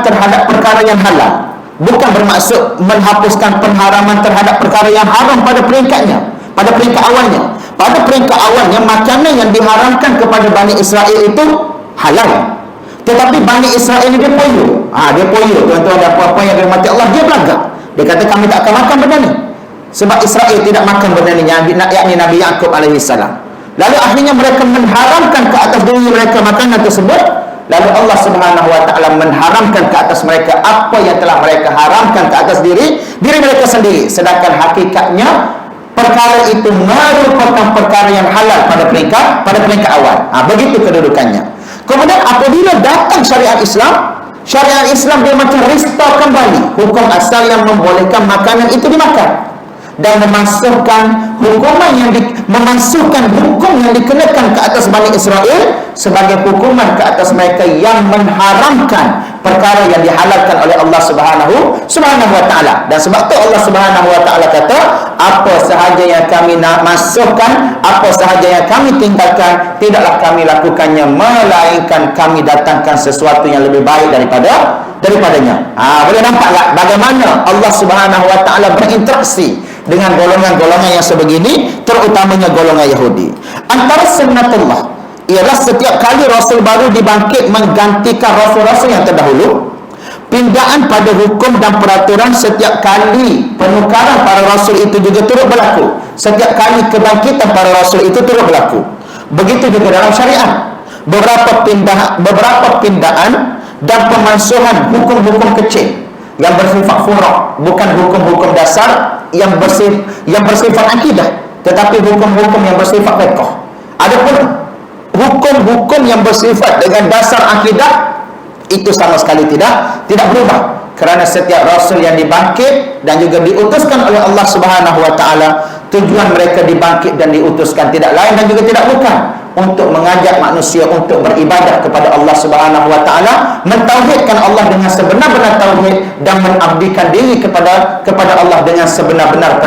terhadap perkara yang halal. Bukan bermaksud menghapuskan pengharaman terhadap perkara yang haram pada peringkatnya, pada peringkat awalnya. Pada peringkat awalnya, makanan yang diharamkan kepada Bani Israel itu halal. Tetapi Bani Israel ini dia poyo. Tuan-tuan dan puan-puan yang dirahmati Allah, dia belagak. Dia kata kami tak akan makan benda ni. Sebab Israel tidak makan benda ni, yakni Nabi Yaqub alaihi salam. Lalu akhirnya mereka mengharamkan ke atas diri mereka makanan tersebut. Lalu Allah Subhanahu wa taala mengharamkan ke atas mereka apa yang telah mereka haramkan ke atas diri mereka sendiri. Sedangkan hakikatnya perkara itu merupakan perkara yang halal pada peringkat awal. Begitu kedudukannya. Kemudian apabila datang syariat Islam dia macam restore kembali hukum asal yang membolehkan makanan itu dimakan dan memasukkan hukum yang dikenakan ke atas Bani Israel sebagai hukuman ke atas mereka yang mengharamkan perkara yang dihalalkan oleh Allah Subhanahu wa taala. Dan sebab tu Allah Subhanahu wa taala kata, apa sahaja yang kami nak masukkan, apa sahaja yang kami tinggalkan, tidaklah kami lakukannya melainkan kami datangkan sesuatu yang lebih baik daripadanya. Boleh nampak tak bagaimana Allah Subhanahu wa taala berinteraksi dengan golongan-golongan yang sebegini, terutamanya golongan Yahudi. Antara sunnatullah ialah setiap kali Rasul baru dibangkit menggantikan Rasul-Rasul yang terdahulu. Pindaan pada hukum dan peraturan setiap kali penukaran para Rasul itu juga turut berlaku. Setiap kali kebangkitan para Rasul itu turut berlaku. Begitu juga dalam syariat. Beberapa pindaan dan pemansuhan hukum-hukum kecil yang bersifat furu', bukan hukum-hukum dasar yang bersifat akidah, tetapi hukum-hukum yang bersifat fiqh. Adapun hukum-hukum yang bersifat dengan dasar akidah itu sama sekali tidak berubah, kerana setiap rasul yang dibangkit dan juga diutuskan oleh Allah Subhanahu wa taala, tujuan mereka dibangkit dan diutuskan tidak lain dan juga tidak bukan untuk mengajak manusia untuk beribadah kepada Allah Subhanahu wa taala, mentauhidkan Allah dengan sebenar-benar tauhid dan mengabdikan diri kepada Allah dengan sebenar-benar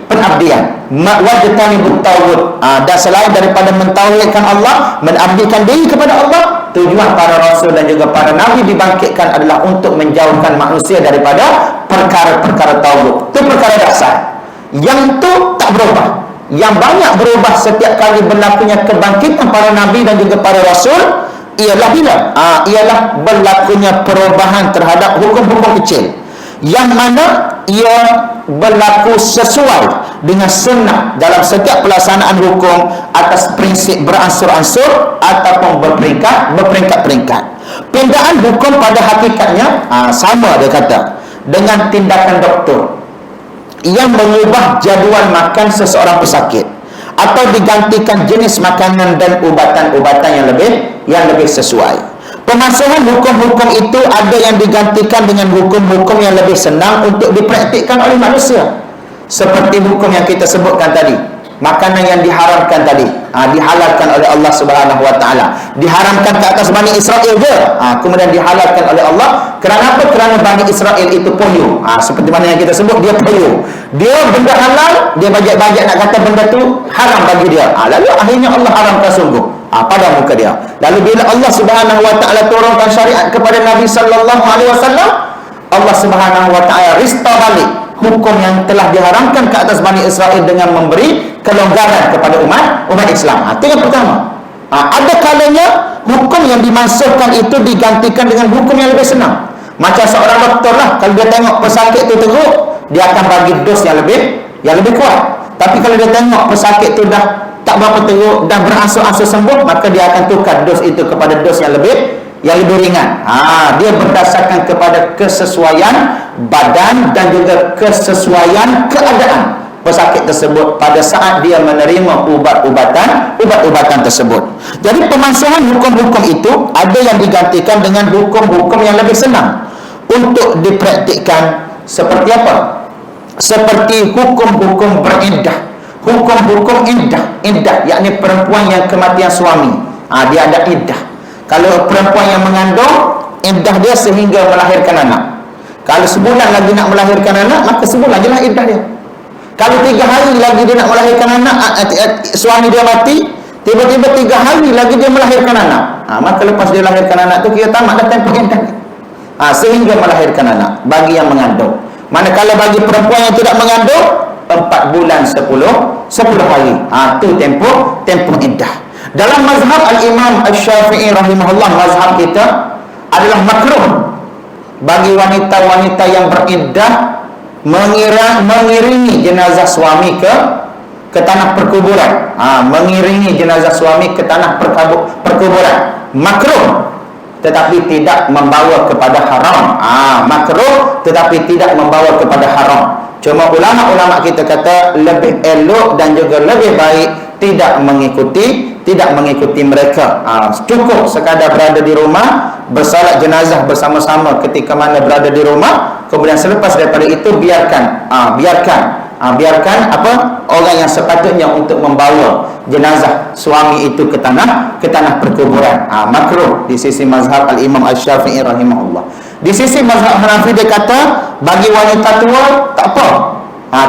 pengabdian. Wajtanibut tauhid. Dan selain daripada mentauhidkan Allah, mengabdikan diri kepada Allah, tujuan para rasul dan juga para nabi dibangkitkan adalah untuk menjauhkan manusia daripada perkara-perkara tauhid. Itu perkara dasar. Yang itu tak berubah. yang banyak berubah setiap kali berlakunya kebangkitan para nabi dan juga para rasul ialah bila? Ialah berlakunya perubahan terhadap hukum-hukum kecil yang mana ia berlaku sesuai dengan sunnah dalam setiap pelaksanaan hukum atas prinsip beransur-ansur ataupun berperingkat-peringkat. Pindaan hukum pada hakikatnya sama, dia kata, dengan tindakan doktor yang mengubah jadual makan seseorang pesakit atau digantikan jenis makanan dan ubatan-ubatan yang lebih sesuai. Pemasangan hukum-hukum itu ada yang digantikan dengan hukum-hukum yang lebih senang untuk dipraktikkan oleh manusia, seperti hukum yang kita sebutkan tadi, makanan yang diharamkan tadi, dihalalkan oleh Allah Subhanahu wa taala. Diharamkan ke atas Bani Israel je, kemudian dihalalkan oleh Allah. Kerana apa? Kerana Bani Israel itu poyo. Seperti mana yang kita sebut, dia poyo. Dia benda halal, dia bajak-bajak nak kata benda tu haram bagi dia. Lalu akhirnya Allah haramkan sungguh pada muka dia. Lalu bila Allah Subhanahu wa taala turunkan syariat kepada Nabi sallallahu alaihi wasallam, Allah Subhanahu wa taala rista balik hukum yang telah diharamkan ke atas Bani Israel dengan memberi kelonggaran kepada umat Islam. Itu yang pertama. Ada kalanya hukum yang dimasukkan itu digantikan dengan hukum yang lebih senang. Macam seorang doktor lah, kalau dia tengok pesakit itu teruk, dia akan bagi dos yang lebih kuat. Tapi kalau dia tengok pesakit itu dah tak berapa teruk, dah beransur-ansur sembuh, maka dia akan tukar dos itu kepada dos yang lebih ringan. Dia berdasarkan kepada kesesuaian badan dan juga kesesuaian keadaan pesakit tersebut pada saat dia menerima ubat-ubatan tersebut. Jadi pemasangan hukum-hukum itu ada yang digantikan dengan hukum-hukum yang lebih senang untuk dipraktikkan. Seperti apa? Seperti hukum-hukum beriddah, hukum-hukum iddah, yakni perempuan yang kematian suami, dia ada iddah. Kalau perempuan yang mengandung, iddah dia sehingga melahirkan anak. Kalau sebulan lagi nak melahirkan anak, maka sebulan je lah iddah dia. Kalau 3 hari lagi dia nak melahirkan anak, suami dia mati, tiba-tiba 3 hari lagi dia melahirkan anak, maka lepas dia lahirkan anak tu kira tamat dah tempoh iddah. Sehingga melahirkan anak bagi yang mengandung. Manakala bagi perempuan yang tidak mengandung, 4 bulan 10 hari. Itu tempoh iddah. Dalam mazhab al-Imam Asy-Syafi'i rahimahullah, mazhab kita adalah makruh bagi wanita-wanita yang beriddah mengiringi jenazah suami ke tanah perkuburan. Mengiringi jenazah suami ke tanah perkuburan. Makruh, tetapi tidak membawa kepada haram. Makruh tetapi tidak membawa kepada haram. Cuma ulama-ulama kita kata lebih elok dan juga lebih baik tidak mengikuti mereka. Cukup sekadar berada di rumah, bersolat jenazah bersama-sama ketika mana berada di rumah. Kemudian selepas daripada itu biarkan orang yang sepatutnya untuk membawa jenazah suami itu ke tanah perkuburan. Makruh di sisi mazhab al-Imam Asy-Syafi'i rahimahullah. Di sisi mazhab Hanafi dia kata bagi wanita tua tak apa,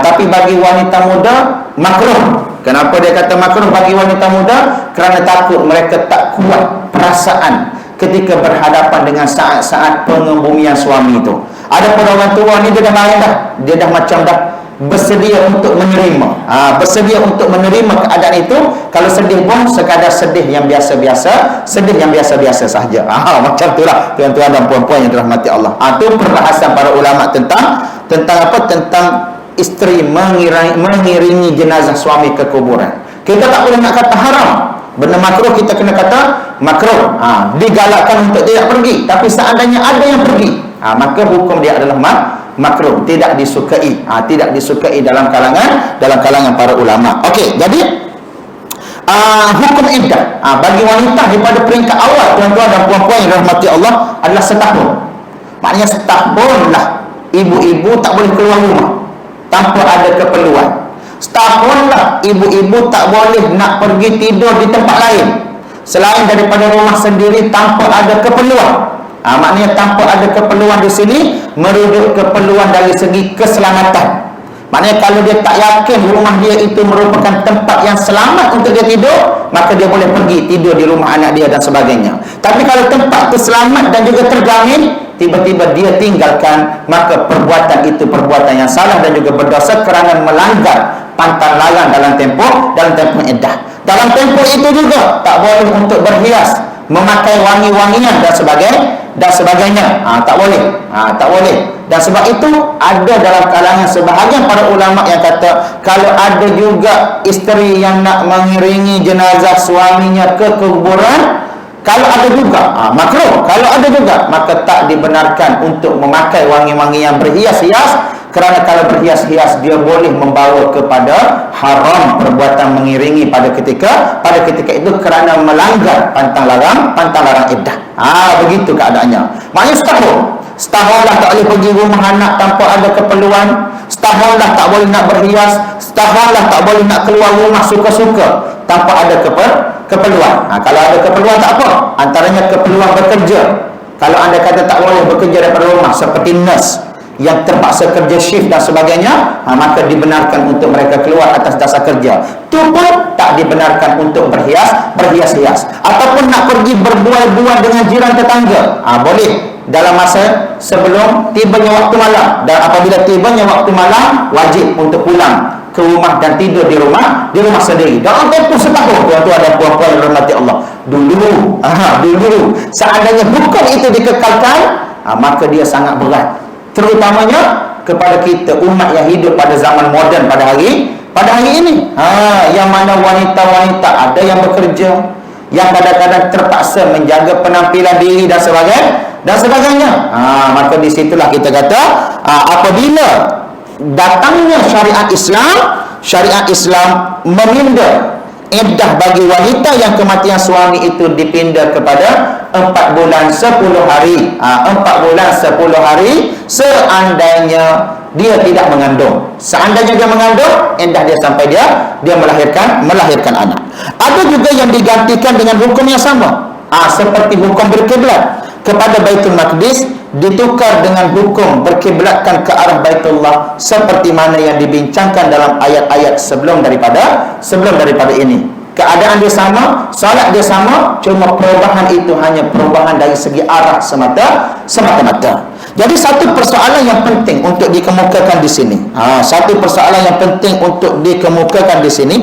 tapi bagi wanita muda makruh. Kenapa dia kata makruh bagi wanita muda? Kerana takut mereka tak kuat perasaan ketika berhadapan dengan saat-saat pengebumian suami itu. Ada pun orang tua ni dia dah lain dah, dia dah macam dah bersedia untuk menerima, bersedia untuk menerima keadaan itu. Kalau sedih pun sekadar sedih yang biasa-biasa sahaja. Macam itulah tuan-tuan dan puan-puan yang dirahmati Allah. Itu perbahasan para ulama tentang apa? Tentang isteri mengiringi jenazah suami ke kuburan. Kita tak boleh nak kata haram. Benda makruh kita kena kata makruh. Digalakkan untuk tidak pergi, tapi seandainya ada yang pergi, maka hukum dia adalah makruh, tidak disukai. Tidak disukai dalam kalangan para ulama. Okey, jadi hukum iddah bagi wanita daripada peringkat awal, tuan-tuan dan puan-puan yang dirahmati Allah, adalah setahun. Maknanya setahunlah ibu-ibu tak boleh keluar rumah tanpa ada keperluan. Setahunlah ibu-ibu tak boleh nak pergi tidur di tempat lain selain daripada rumah sendiri tanpa ada keperluan. Maknanya tanpa ada keperluan di sini merujuk keperluan dari segi keselamatan. Maknanya kalau dia tak yakin rumah dia itu merupakan tempat yang selamat untuk dia tidur, maka dia boleh pergi tidur di rumah anak dia dan sebagainya. Tapi kalau tempat itu selamat dan juga terjamin, tiba-tiba dia tinggalkan, maka perbuatan itu perbuatan yang salah dan juga berdosa kerana melanggar pantang larang dalam tempoh iddah. Dalam tempoh itu juga tak boleh untuk berhias, memakai wangi-wangian dan sebagainya. Tak boleh. Tak boleh. Dan sebab itu ada dalam kalangan sebahagian para ulama yang kata kalau ada juga isteri yang nak mengiringi jenazah suaminya ke kuburan, kalau ada juga makruh. Kalau ada juga, maka tak dibenarkan untuk memakai wangi-wangi yang berhias-hias, kerana kalau berhias-hias dia boleh membawa kepada haram perbuatan mengiringi pada ketika itu, kerana melanggar pantang larang iddah. Begitu keadaannya. Maknanya setahun lah tak boleh pergi rumah anak tanpa ada keperluan, setahun lah tak boleh nak berhias, setahun lah tak boleh nak keluar rumah suka-suka tanpa ada keperluan. Kalau ada keperluan tak apa, antaranya keperluan bekerja. Kalau anda kata tak boleh bekerja daripada rumah seperti nurse yang terpaksa kerja shift dan sebagainya, maka dibenarkan untuk mereka keluar atas dasar kerja. Itu pun tak dibenarkan untuk berhias-hias. Ataupun nak pergi berbual-bual dengan jiran tetangga, boleh dalam masa sebelum tibanya waktu malam. Dan apabila tibanya waktu malam, wajib untuk pulang ke rumah dan tidur di rumah sendiri. Dalam tempoh setahun. Tuan-tuan ada puan-puan yang rahmati Allah. Dulu seandainya hukum itu dikekalkan, maka dia sangat berat, terutamanya kepada kita umat yang hidup pada zaman moden pada hari ini. Yang mana wanita-wanita ada yang bekerja, yang kadang-kadang terpaksa menjaga penampilan diri dan sebagainya. Maka di situlah kita kata apabila datangnya syariat Islam meminda iddah bagi wanita yang kematian suami itu dipinda kepada 4 bulan 10 hari. 4 bulan 10 hari seandainya dia tidak mengandung. Seandainya dia mengandung, iddah dia sampai dia melahirkan anak. Ada juga yang digantikan dengan hukum yang sama. Seperti hukum berkiblat kepada Baitul Maqdis ditukar dengan hukum berkiblatkan ke arah Baitullah, seperti mana yang dibincangkan dalam ayat-ayat sebelum daripada ini. Keadaan dia sama, salat dia sama, cuma perubahan itu hanya perubahan dari segi arah semata-mata. Jadi satu persoalan yang penting untuk dikemukakan di sini. Satu persoalan yang penting untuk dikemukakan di sini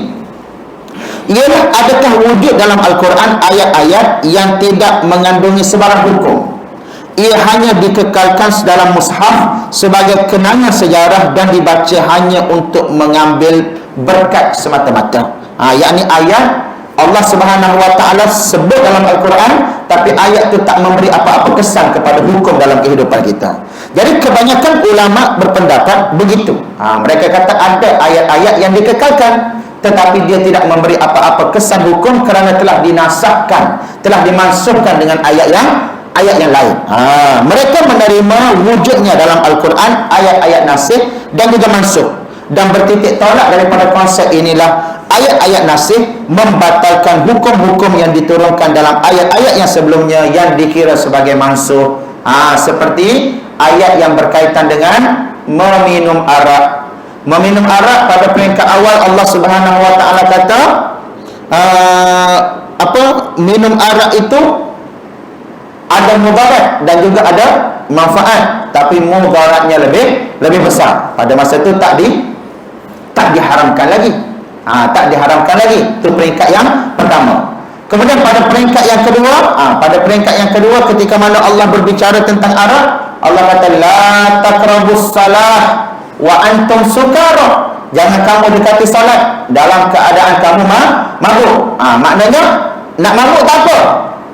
ialah, adakah wujud dalam Al-Quran ayat-ayat yang tidak mengandungi sebarang hukum? Ia hanya dikekalkan dalam mushaf sebagai kenangan sejarah dan dibaca hanya untuk mengambil berkat semata-mata. Yakni ayat Allah Subhanahu wa taala sebut dalam Al-Quran, tapi ayat itu tak memberi apa-apa kesan kepada hukum dalam kehidupan kita. Jadi kebanyakan ulama berpendapat begitu. Mereka kata ada ayat-ayat yang dikekalkan, tetapi dia tidak memberi apa-apa kesan hukum kerana telah dinasahkan, telah dimansuhkan dengan ayat yang lain. Mereka menerima wujudnya dalam Al-Quran ayat-ayat nasih dan juga mansuh, dan bertitik tolak daripada konsep inilah ayat-ayat nasih membatalkan hukum-hukum yang diturunkan dalam ayat-ayat yang sebelumnya yang dikira sebagai mansuh. Seperti ayat yang berkaitan dengan meminum arak. Meminum arak pada peringkat awal Allah Subhanahu wa taala kata minum arak itu ada mudarat dan juga ada manfaat, tapi mudaratnya lebih besar. Pada masa itu tak diharamkan lagi. Tak diharamkan lagi. Itu peringkat yang pertama. Kemudian pada peringkat yang kedua, ketika mana Allah berbicara tentang arak, Allah kata la taqrabus salah wa antum sukara. Jangan kamu dekati salat dalam keadaan kamu mabuk. Maknanya nak mabuk tak apa,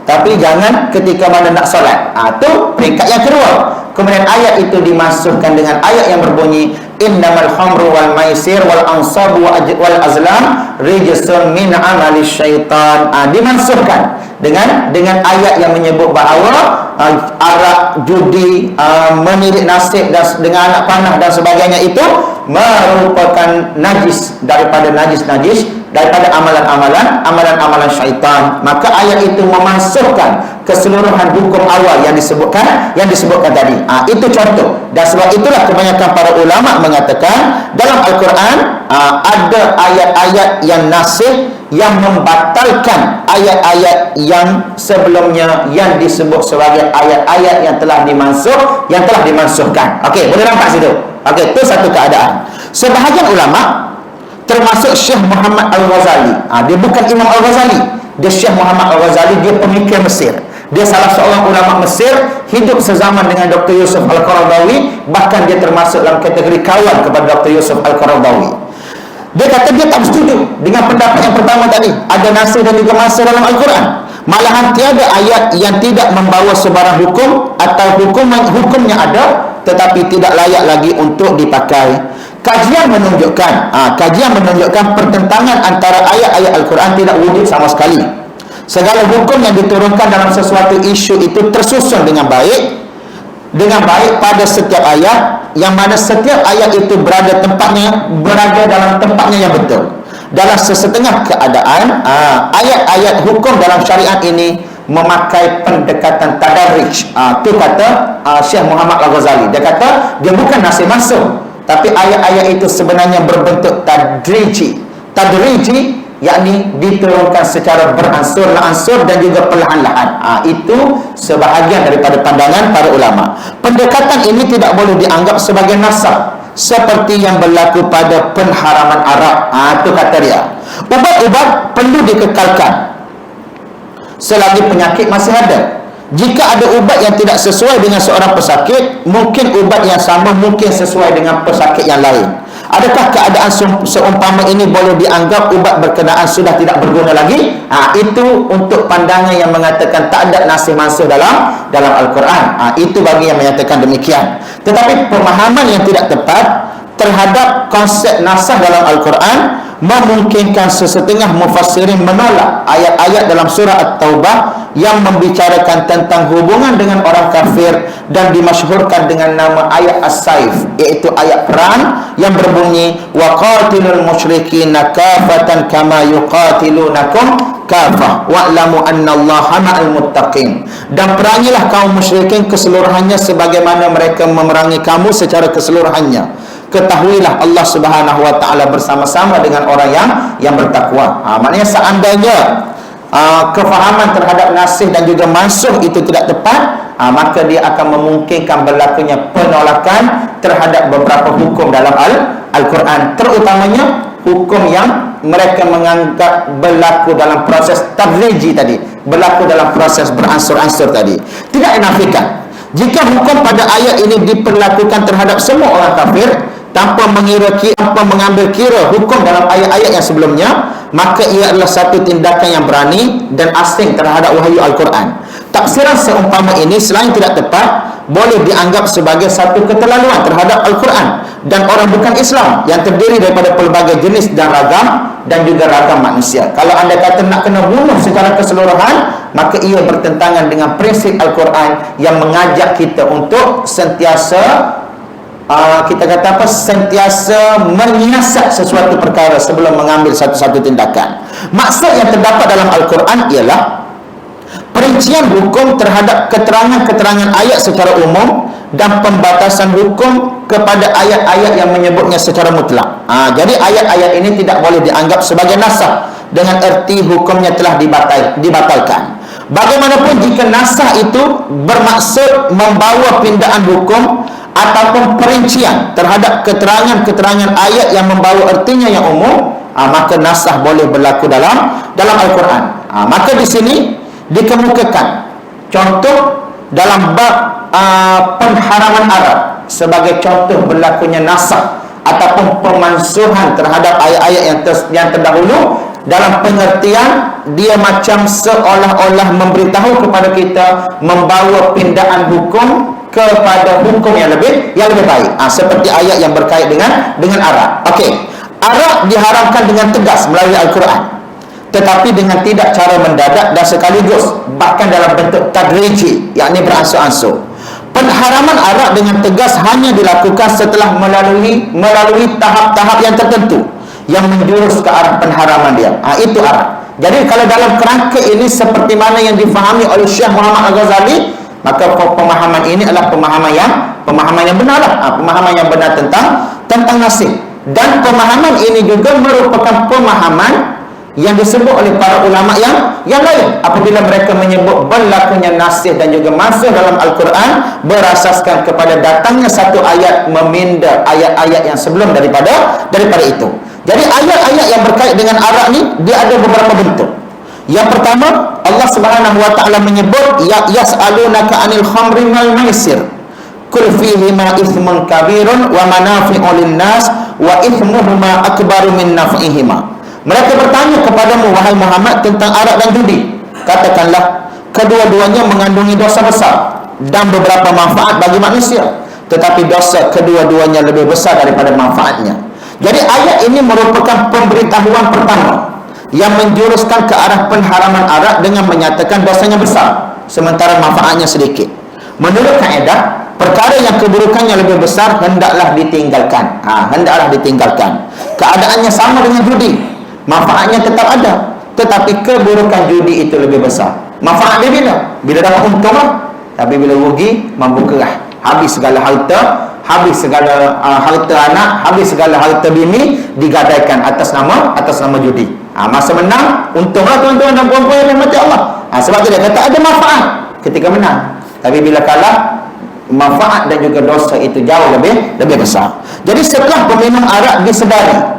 tapi jangan ketika mana nak solat. Itu peringkat yang kedua. Kemudian ayat itu dimasukkan dengan ayat yang berbunyi innamal khamru wal maisir wal ansabu wal azlam rijsun min amali syaitan. Dimasukkan dengan ayat yang menyebut bahawa arak, judi, menilik nasib dan dengan anak panah dan sebagainya itu merupakan najis daripada amalan-amalan syaitan. Maka ayat itu memasukkan keseluruhan hukum awal yang disebutkan tadi. Itu contoh. Dan sebab itulah kebanyakan para ulama mengatakan dalam Al-Quran ada ayat-ayat yang nasih yang membatalkan ayat-ayat yang sebelumnya yang disebut sebagai ayat-ayat yang telah dimansuhkan. Okey, boleh nampak situ. Okey, itu satu keadaan. Sebahagian ulama termasuk Syekh Muhammad Al-Ghazali. Dia bukan Imam Al-Ghazali, dia Syekh Muhammad Al-Ghazali, dia pemikir Mesir. Dia salah seorang ulama Mesir, hidup sezaman dengan Dr. Yusuf Al-Qaradawi, bahkan dia termasuk dalam kategori kawan kepada Dr. Yusuf Al-Qaradawi. Dia kata dia tak setuju dengan pendapat yang pertama tadi, ada nasih dan juga masa dalam Al-Quran. Malahan tiada ayat yang tidak membawa sebarang hukum, atau hukumnya ada tetapi tidak layak lagi untuk dipakai. Kajian menunjukkan pertentangan antara ayat-ayat Al-Quran tidak wujud sama sekali. Segala hukum yang diturunkan dalam sesuatu isu itu tersusun dengan baik pada setiap ayat, yang mana setiap ayat itu berada dalam tempatnya yang betul. Dalam sesetengah keadaan, ayat-ayat hukum dalam syariat ini memakai pendekatan tadarruj. Itu kata Syekh Muhammad Al-Ghazali. Dia kata dia bukan nasih masuk, tapi ayat-ayat itu sebenarnya berbentuk tadriji, yakni diturunkan secara beransur-ansur dan juga perlahan-lahan. Itu sebahagian daripada pandangan para ulama. Pendekatan ini tidak boleh dianggap sebagai nasab seperti yang berlaku pada pengharaman Arab. Itu kata dia. Ubat-ubat perlu dikekalkan selagi penyakit masih ada. Jika ada ubat yang tidak sesuai dengan seorang pesakit, mungkin ubat yang sama mungkin sesuai dengan pesakit yang lain. Adakah keadaan seumpama ini boleh dianggap ubat berkenaan sudah tidak berguna lagi? Itu untuk pandangan yang mengatakan tak ada nasih mansuh dalam Al-Quran. Itu bagi yang menyatakan demikian. Tetapi pemahaman yang tidak tepat terhadap konsep nasah dalam Al-Quran memungkinkan sesetengah mufassirin menolak ayat-ayat dalam surah At-Taubah yang membicarakan tentang hubungan dengan orang kafir dan dimasyhurkan dengan nama ayat As-Saif, iaitu ayat perang yang berbunyi wa qatilul musyrikina kafatan kama yuqatilunakum kafah wa'lamu annallaha ma'al muttaqin. Dan perangilah kaum musyrikin keseluruhannya sebagaimana mereka memerangi kamu secara keseluruhannya. Ketahuilah Allah Subhanahu wa taala bersama-sama dengan orang yang bertakwa. Maknanya seandainya kefahaman terhadap nasih dan juga mansuh itu tidak tepat, maka dia akan memungkinkan berlakunya penolakan terhadap beberapa hukum dalam Al-Quran, terutamanya hukum yang mereka menganggap berlaku dalam proses tadriji tadi, berlaku dalam proses beransur-ansur tadi. Tidak dinafikan jika hukum pada ayat ini diperlakukan terhadap semua orang kafir tanpa mengambil kira hukum dalam ayat-ayat yang sebelumnya, maka ia adalah satu tindakan yang berani dan asing terhadap wahyu Al-Quran. Taksiran seumpama ini selain tidak tepat, boleh dianggap sebagai satu keterlaluan terhadap Al-Quran dan orang bukan Islam yang terdiri daripada pelbagai jenis dan juga ragam manusia. Kalau anda kata nak kena bunuh secara keseluruhan, maka ia bertentangan dengan prinsip Al-Quran yang mengajak kita untuk sentiasa sentiasa menyiasat sesuatu perkara sebelum mengambil satu-satu tindakan. Maksud yang terdapat dalam Al-Quran ialah perincian hukum terhadap keterangan-keterangan ayat secara umum dan pembatasan hukum kepada ayat-ayat yang menyebutnya secara mutlak. Jadi ayat-ayat ini tidak boleh dianggap sebagai nasah dengan erti hukumnya telah dibatalkan. Bagaimanapun jika nasah itu bermaksud membawa pindaan hukum ataupun perincian terhadap keterangan-keterangan ayat yang membawa ertinya yang umum, maka nasah boleh berlaku dalam Al-Quran. Maka di sini dikemukakan contoh dalam bab pengharaman Arab sebagai contoh berlakunya nasah ataupun pemansuhan terhadap ayat-ayat yang terdahulu, dalam pengertian dia macam seolah-olah memberitahu kepada kita membawa pindaan hukum kepada hukum yang lebih baik, seperti ayat yang berkait dengan arak. Arak diharamkan dengan tegas melalui Al-Quran, tetapi dengan tidak cara mendadak dan sekaligus, bahkan dalam bentuk tadriji, yakni beransur-ansur. Pengharaman arak dengan tegas hanya dilakukan setelah melalui tahap-tahap yang tertentu yang menjurus ke arah pengharaman dia. Itu arak. Jadi kalau dalam kerangka ini seperti mana yang difahami oleh Syekh Muhammad Al-Ghazali, maka pemahaman ini adalah pemahaman yang benar, pemahaman yang benar tentang nasih. Dan pemahaman ini juga merupakan pemahaman yang disebut oleh para ulama yang lain apabila mereka menyebut berlakunya nasih dan juga mansuh dalam Al-Quran berasaskan kepada datangnya satu ayat meminda ayat-ayat yang sebelum daripada itu. Jadi ayat-ayat yang berkait dengan arak ni, dia ada beberapa bentuk. Yang pertama, Allah Subhanahu wa taala menyebut yas'alunaka 'anil khamri wal maisir kul fihima ithmun kabirun wa manafi'u lin-nas wa ithmuhuma akbaru min naf'ihima. Mereka bertanya kepadamu wahai Muhammad tentang arak dan judi. Katakanlah, kedua-duanya mengandungi dosa besar dan beberapa manfaat bagi manusia, tetapi dosa kedua-duanya lebih besar daripada manfaatnya. Jadi ayat ini merupakan pemberitahuan pertama yang menjuruskan ke arah pengharaman arak dengan menyatakan dosanya besar sementara manfaatnya sedikit. Menurut kaedah, perkara yang keburukannya lebih besar hendaklah ditinggalkan. Hendaklah ditinggalkan. Keadaannya sama dengan judi, manfaatnya tetap ada, tetapi keburukan judi itu lebih besar. Manfaat dia bila dapat untung lah, tapi bila rugi mampu kerah, habis segala harta, habis segala harta anak, habis segala harta bini digadaikan atas nama judi. Masa menang untunglah tuan-tuan dan puan-puan yang dirahmati Allah. Sebab tu dia kata ada manfaat ketika menang, tapi bila kalah manfaat dan juga dosa itu jauh lebih besar. Jadi setelah peminum arak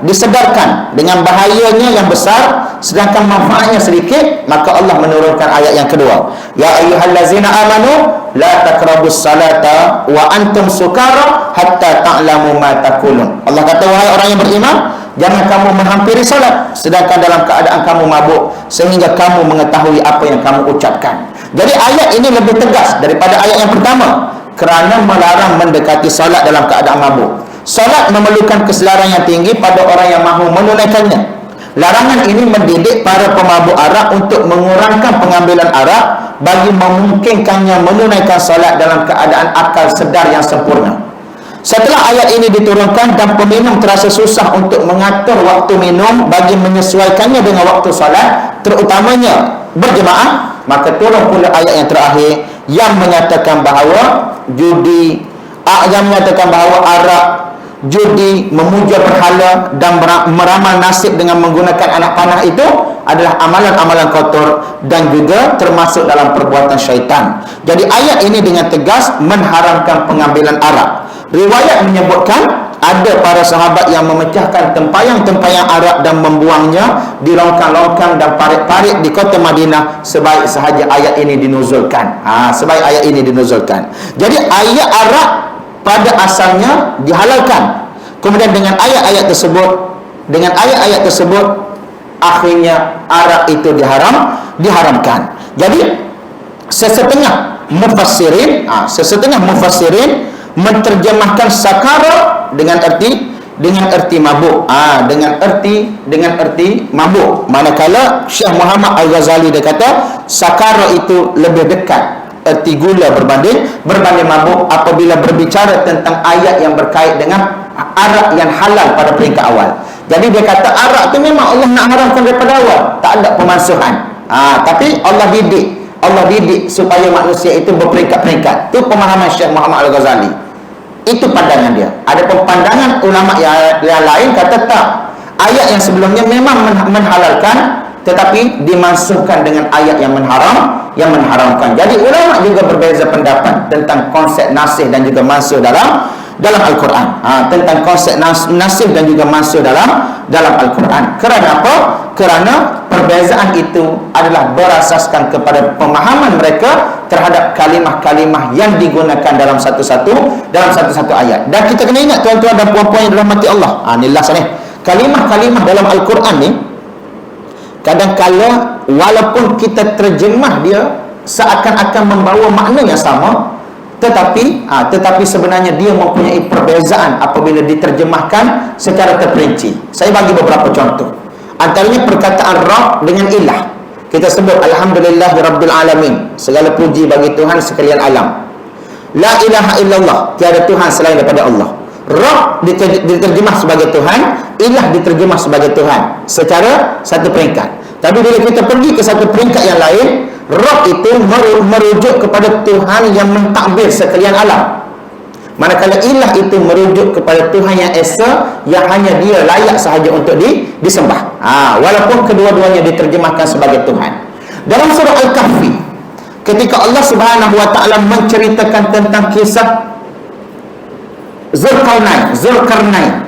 disedarkan dengan bahayanya yang besar sedangkan manfaatnya sedikit, maka Allah menurunkan ayat yang kedua, ya ayyuhallazina amanu la taqrabus salata wa antum sukara hatta ta'lamu ma taqulun. Allah kata, wahai orang yang beriman, jangan kamu menghampiri salat sedangkan dalam keadaan kamu mabuk sehingga kamu mengetahui apa yang kamu ucapkan. Jadi ayat ini lebih tegas daripada ayat yang pertama kerana melarang mendekati salat dalam keadaan mabuk. Salat memerlukan kesedaran yang tinggi pada orang yang mahu menunaikannya. Larangan ini mendidik para pemabuk arak untuk mengurangkan pengambilan arak bagi memungkinkannya menunaikan salat dalam keadaan akal sedar yang sempurna. Setelah ayat ini diturunkan dan peminum terasa susah untuk mengatur waktu minum bagi menyesuaikannya dengan waktu salat, terutamanya berjemaah, maka turun pula ayat yang terakhir yang menyatakan bahawa arak, judi, memuja berhala dan meramal nasib dengan menggunakan anak panah itu adalah amalan-amalan kotor dan juga termasuk dalam perbuatan syaitan. Jadi ayat ini dengan tegas mengharamkan pengambilan arak. Riwayat menyebutkan ada para sahabat yang memecahkan tempayang-tempayang arak dan membuangnya di longkang-longkang dan parit-parit di kota Madinah sebaik sahaja ayat ini dinuzulkan. Sebaik ayat ini dinuzulkan. Jadi ayat arak pada asalnya dihalalkan. Kemudian dengan ayat-ayat tersebut akhirnya arak itu diharamkan. Jadi sesetengah mufassirin menterjemahkan sakara dengan arti mabuk, dengan arti mabuk, manakala Syekh Muhammad Al-Ghazali dia kata sakara itu lebih dekat arti gula berbanding mabuk apabila berbicara tentang ayat yang berkait dengan arak yang halal pada peringkat awal. Jadi dia kata arak tu memang Allah nak haramkan daripada awal, tak ada pemansuhan. Tapi Allah didik supaya manusia itu berperingkat-peringkat. Itu pemahaman Syekh Muhammad Al-Ghazali. Itu pandangan dia. Ada pandangan ulama yang lain kata tak. Ayat yang sebelumnya memang menhalalkan, tetapi dimansuhkan dengan ayat yang mengharamkan. Jadi ulama juga berbeza pendapat tentang konsep nasih dan juga mansuh dalam Al-Quran. Tentang konsep nasih dan juga mansuh dalam Al-Quran. Kerana apa? Kerana perbezaan itu adalah berasaskan kepada pemahaman mereka terhadap kalimah-kalimah yang digunakan dalam satu-satu ayat. Dan kita kena ingat tuan-tuan dan puan-puan yang dirahmati Allah. Ni last ni. Kalimah-kalimah dalam Al-Quran ni kadang-kala walaupun kita terjemah dia seakan-akan membawa makna yang sama, tetapi sebenarnya dia mempunyai perbezaan apabila diterjemahkan secara terperinci. Saya bagi beberapa contoh. Antaranya perkataan Rabb dengan ilah. Kita sebut Alhamdulillahirabbil alamin, segala puji bagi Tuhan sekalian alam. La ilaha illallah, tiada Tuhan selain daripada Allah. Rabb diterjemah sebagai Tuhan, ilah diterjemah sebagai Tuhan secara satu peringkat. Tapi bila kita pergi ke satu peringkat yang lain, Rabb itu merujuk kepada Tuhan yang mentadbir sekalian alam. Manakala ilah itu merujuk kepada Tuhan yang esa, yang hanya dia layak sahaja untuk disembah. Walaupun kedua-duanya diterjemahkan sebagai Tuhan. Dalam surah Al-Kahfi, ketika Allah Subhanahu wa taala menceritakan tentang kisah Zulkarnain,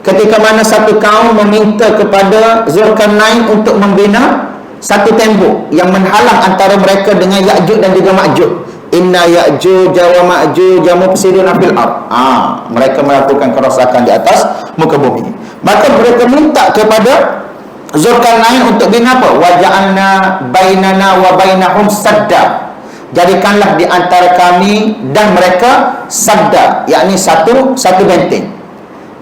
ketika mana satu kaum meminta kepada Zulkarnain untuk membina satu tembok yang menghalang antara mereka dengan Ya'juj dan juga Ma'juj. Inna Ya'juj wa Ma'juj mufsidun fil ard. Mereka melakukan kerosakan di atas muka bumi. Maka mereka minta kepada Zulkarnain untuk bina apa? Waja'alna bainana wa bainahum sadda. Jadikanlah di antara kami dan mereka sadda, yakni satu benteng.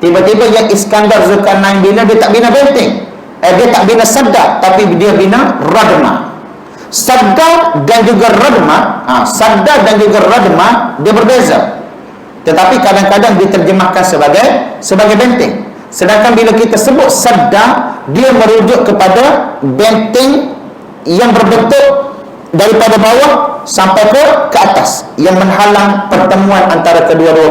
Tiba-tiba yang Iskandar Zulkarnain bina, dia tak bina benteng, dia tak bina sadda, tapi dia bina radma. Sadda dan juga radma, sadda dan juga radma dia berbeza, tetapi kadang-kadang diterjemahkan sebagai benteng. Sedangkan bila kita sebut sadda, dia merujuk kepada benteng yang berbentuk daripada bawah sampai ke atas, yang menghalang pertemuan antara kedua-dua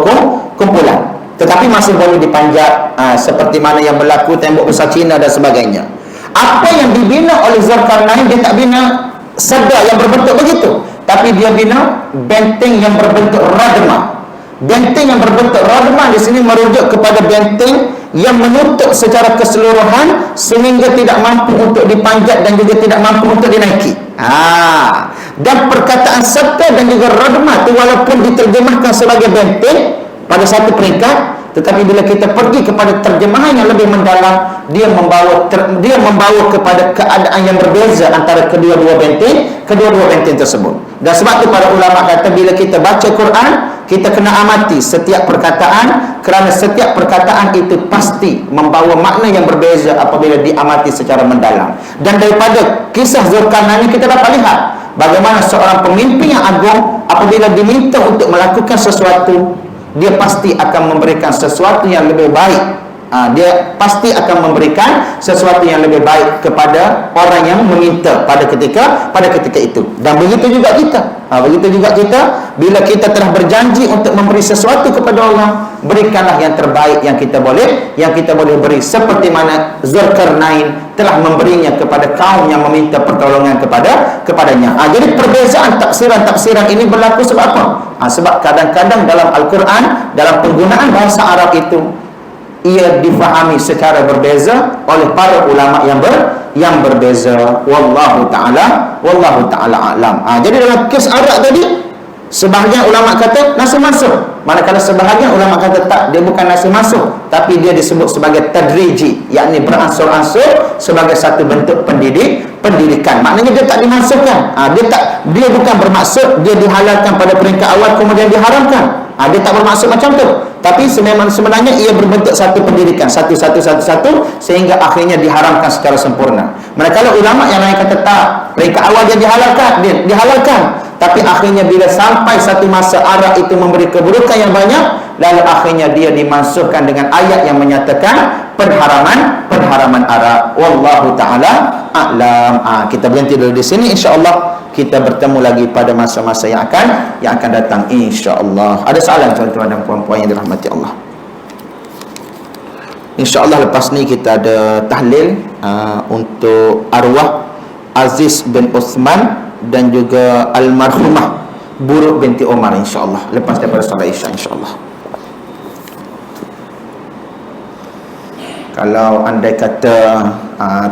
kumpulan, tetapi masih boleh dipanjat, seperti mana yang berlaku tembok besar Cina dan sebagainya. Apa yang dibina oleh Zulkarnain, dia tak bina sadda yang berbentuk begitu, tapi dia bina benteng yang berbentuk radma. Benteng yang berbentuk radma di sini merujuk kepada benteng yang menutup secara keseluruhan sehingga tidak mampu untuk dipanjat dan juga tidak mampu untuk dinaiki. Dan perkataan sadda dan juga radma itu walaupun diterjemahkan sebagai benteng pada satu peringkat, tetapi bila kita pergi kepada terjemahan yang lebih mendalam, dia membawa kepada keadaan yang berbeza antara kedua-dua benteng tersebut. Dan sebab itu para ulama kata, bila kita baca Quran, kita kena amati setiap perkataan, kerana setiap perkataan itu pasti membawa makna yang berbeza apabila diamati secara mendalam. Dan daripada kisah Zulkarnain kita dapat lihat bagaimana seorang pemimpin yang agung apabila diminta untuk melakukan sesuatu, dia pasti akan memberikan sesuatu yang lebih baik. Dia pasti akan memberikan sesuatu yang lebih baik kepada orang yang meminta pada ketika itu. Dan begitu juga kita, bila kita telah berjanji untuk memberi sesuatu kepada orang, berikanlah yang terbaik yang kita boleh beri, seperti mana Zulkarnain telah memberinya kepada kaum yang meminta pertolongan kepadanya. Jadi perbezaan tafsiran ini berlaku sebab apa? Sebab kadang-kadang dalam Al-Quran, dalam penggunaan bahasa Arab itu, ia difahami secara berbeza oleh para ulama yang berbeza. Wallahu ta'ala a'lam. Jadi dalam kes Arab tadi, sebahagian ulama kata nasi masuk, manakala sebahagian ulama kata tak, dia bukan nasi masuk, tapi dia disebut sebagai tadriji, yakni beransur-ansur sebagai satu bentuk pendidikan. Maknanya dia tak dimasukkan, dia bukan bermaksud dia dihalalkan pada peringkat awal kemudian diharamkan. Dia tak bermaksud macam tu, tapi sebenarnya ia berbentuk satu pendidikan, satu sehingga akhirnya diharamkan secara sempurna. Manakala ulama yang lain kata tak, peringkat awal dia dihalalkan, tapi akhirnya bila sampai satu masa Arab itu memberi keburukan yang banyak, lalu akhirnya dia dimansuhkan dengan ayat yang menyatakan pengharaman Arab. Wallahu ta'ala a'lam. Kita berhenti dulu di sini, insya-Allah kita bertemu lagi pada masa-masa yang akan datang, insya-Allah. Ada soalan tuan-tuan dan puan-puan yang dirahmati Allah? Insya-Allah lepas ni kita ada tahlil untuk arwah Aziz bin Uthman dan juga almarhumah Buruk binti Umar, insya-Allah lepas daripada solat Isya, insya-Allah. Kalau andai kata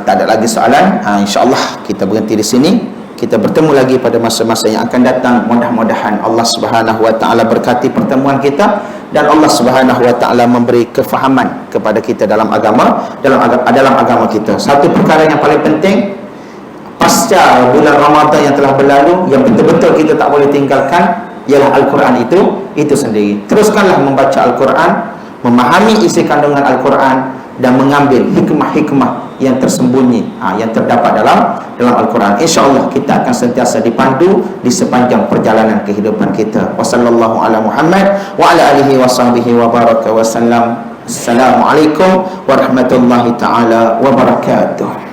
tak ada lagi soalan, insya-Allah kita berhenti di sini. Kita bertemu lagi pada masa-masa yang akan datang. Mudah-mudahan Allah Subhanahu wa taala berkati pertemuan kita dan Allah Subhanahu wa taala memberi kefahaman kepada kita dalam agama kita. Satu perkara yang paling penting pasca bulan Ramadan yang telah berlalu, yang betul-betul kita tak boleh tinggalkan, ialah Al-Quran itu sendiri. Teruskanlah membaca Al-Quran, memahami isi kandungan Al-Quran, dan mengambil hikmah-hikmah yang tersembunyi, yang terdapat dalam Al-Quran. InsyaAllah kita akan sentiasa dipandu di sepanjang perjalanan kehidupan kita. Wassallallahu ala Muhammad wa ala alihi wa sahbihi wa baraka wa sallam. Assalamualaikum warahmatullahi ta'ala wabarakatuh.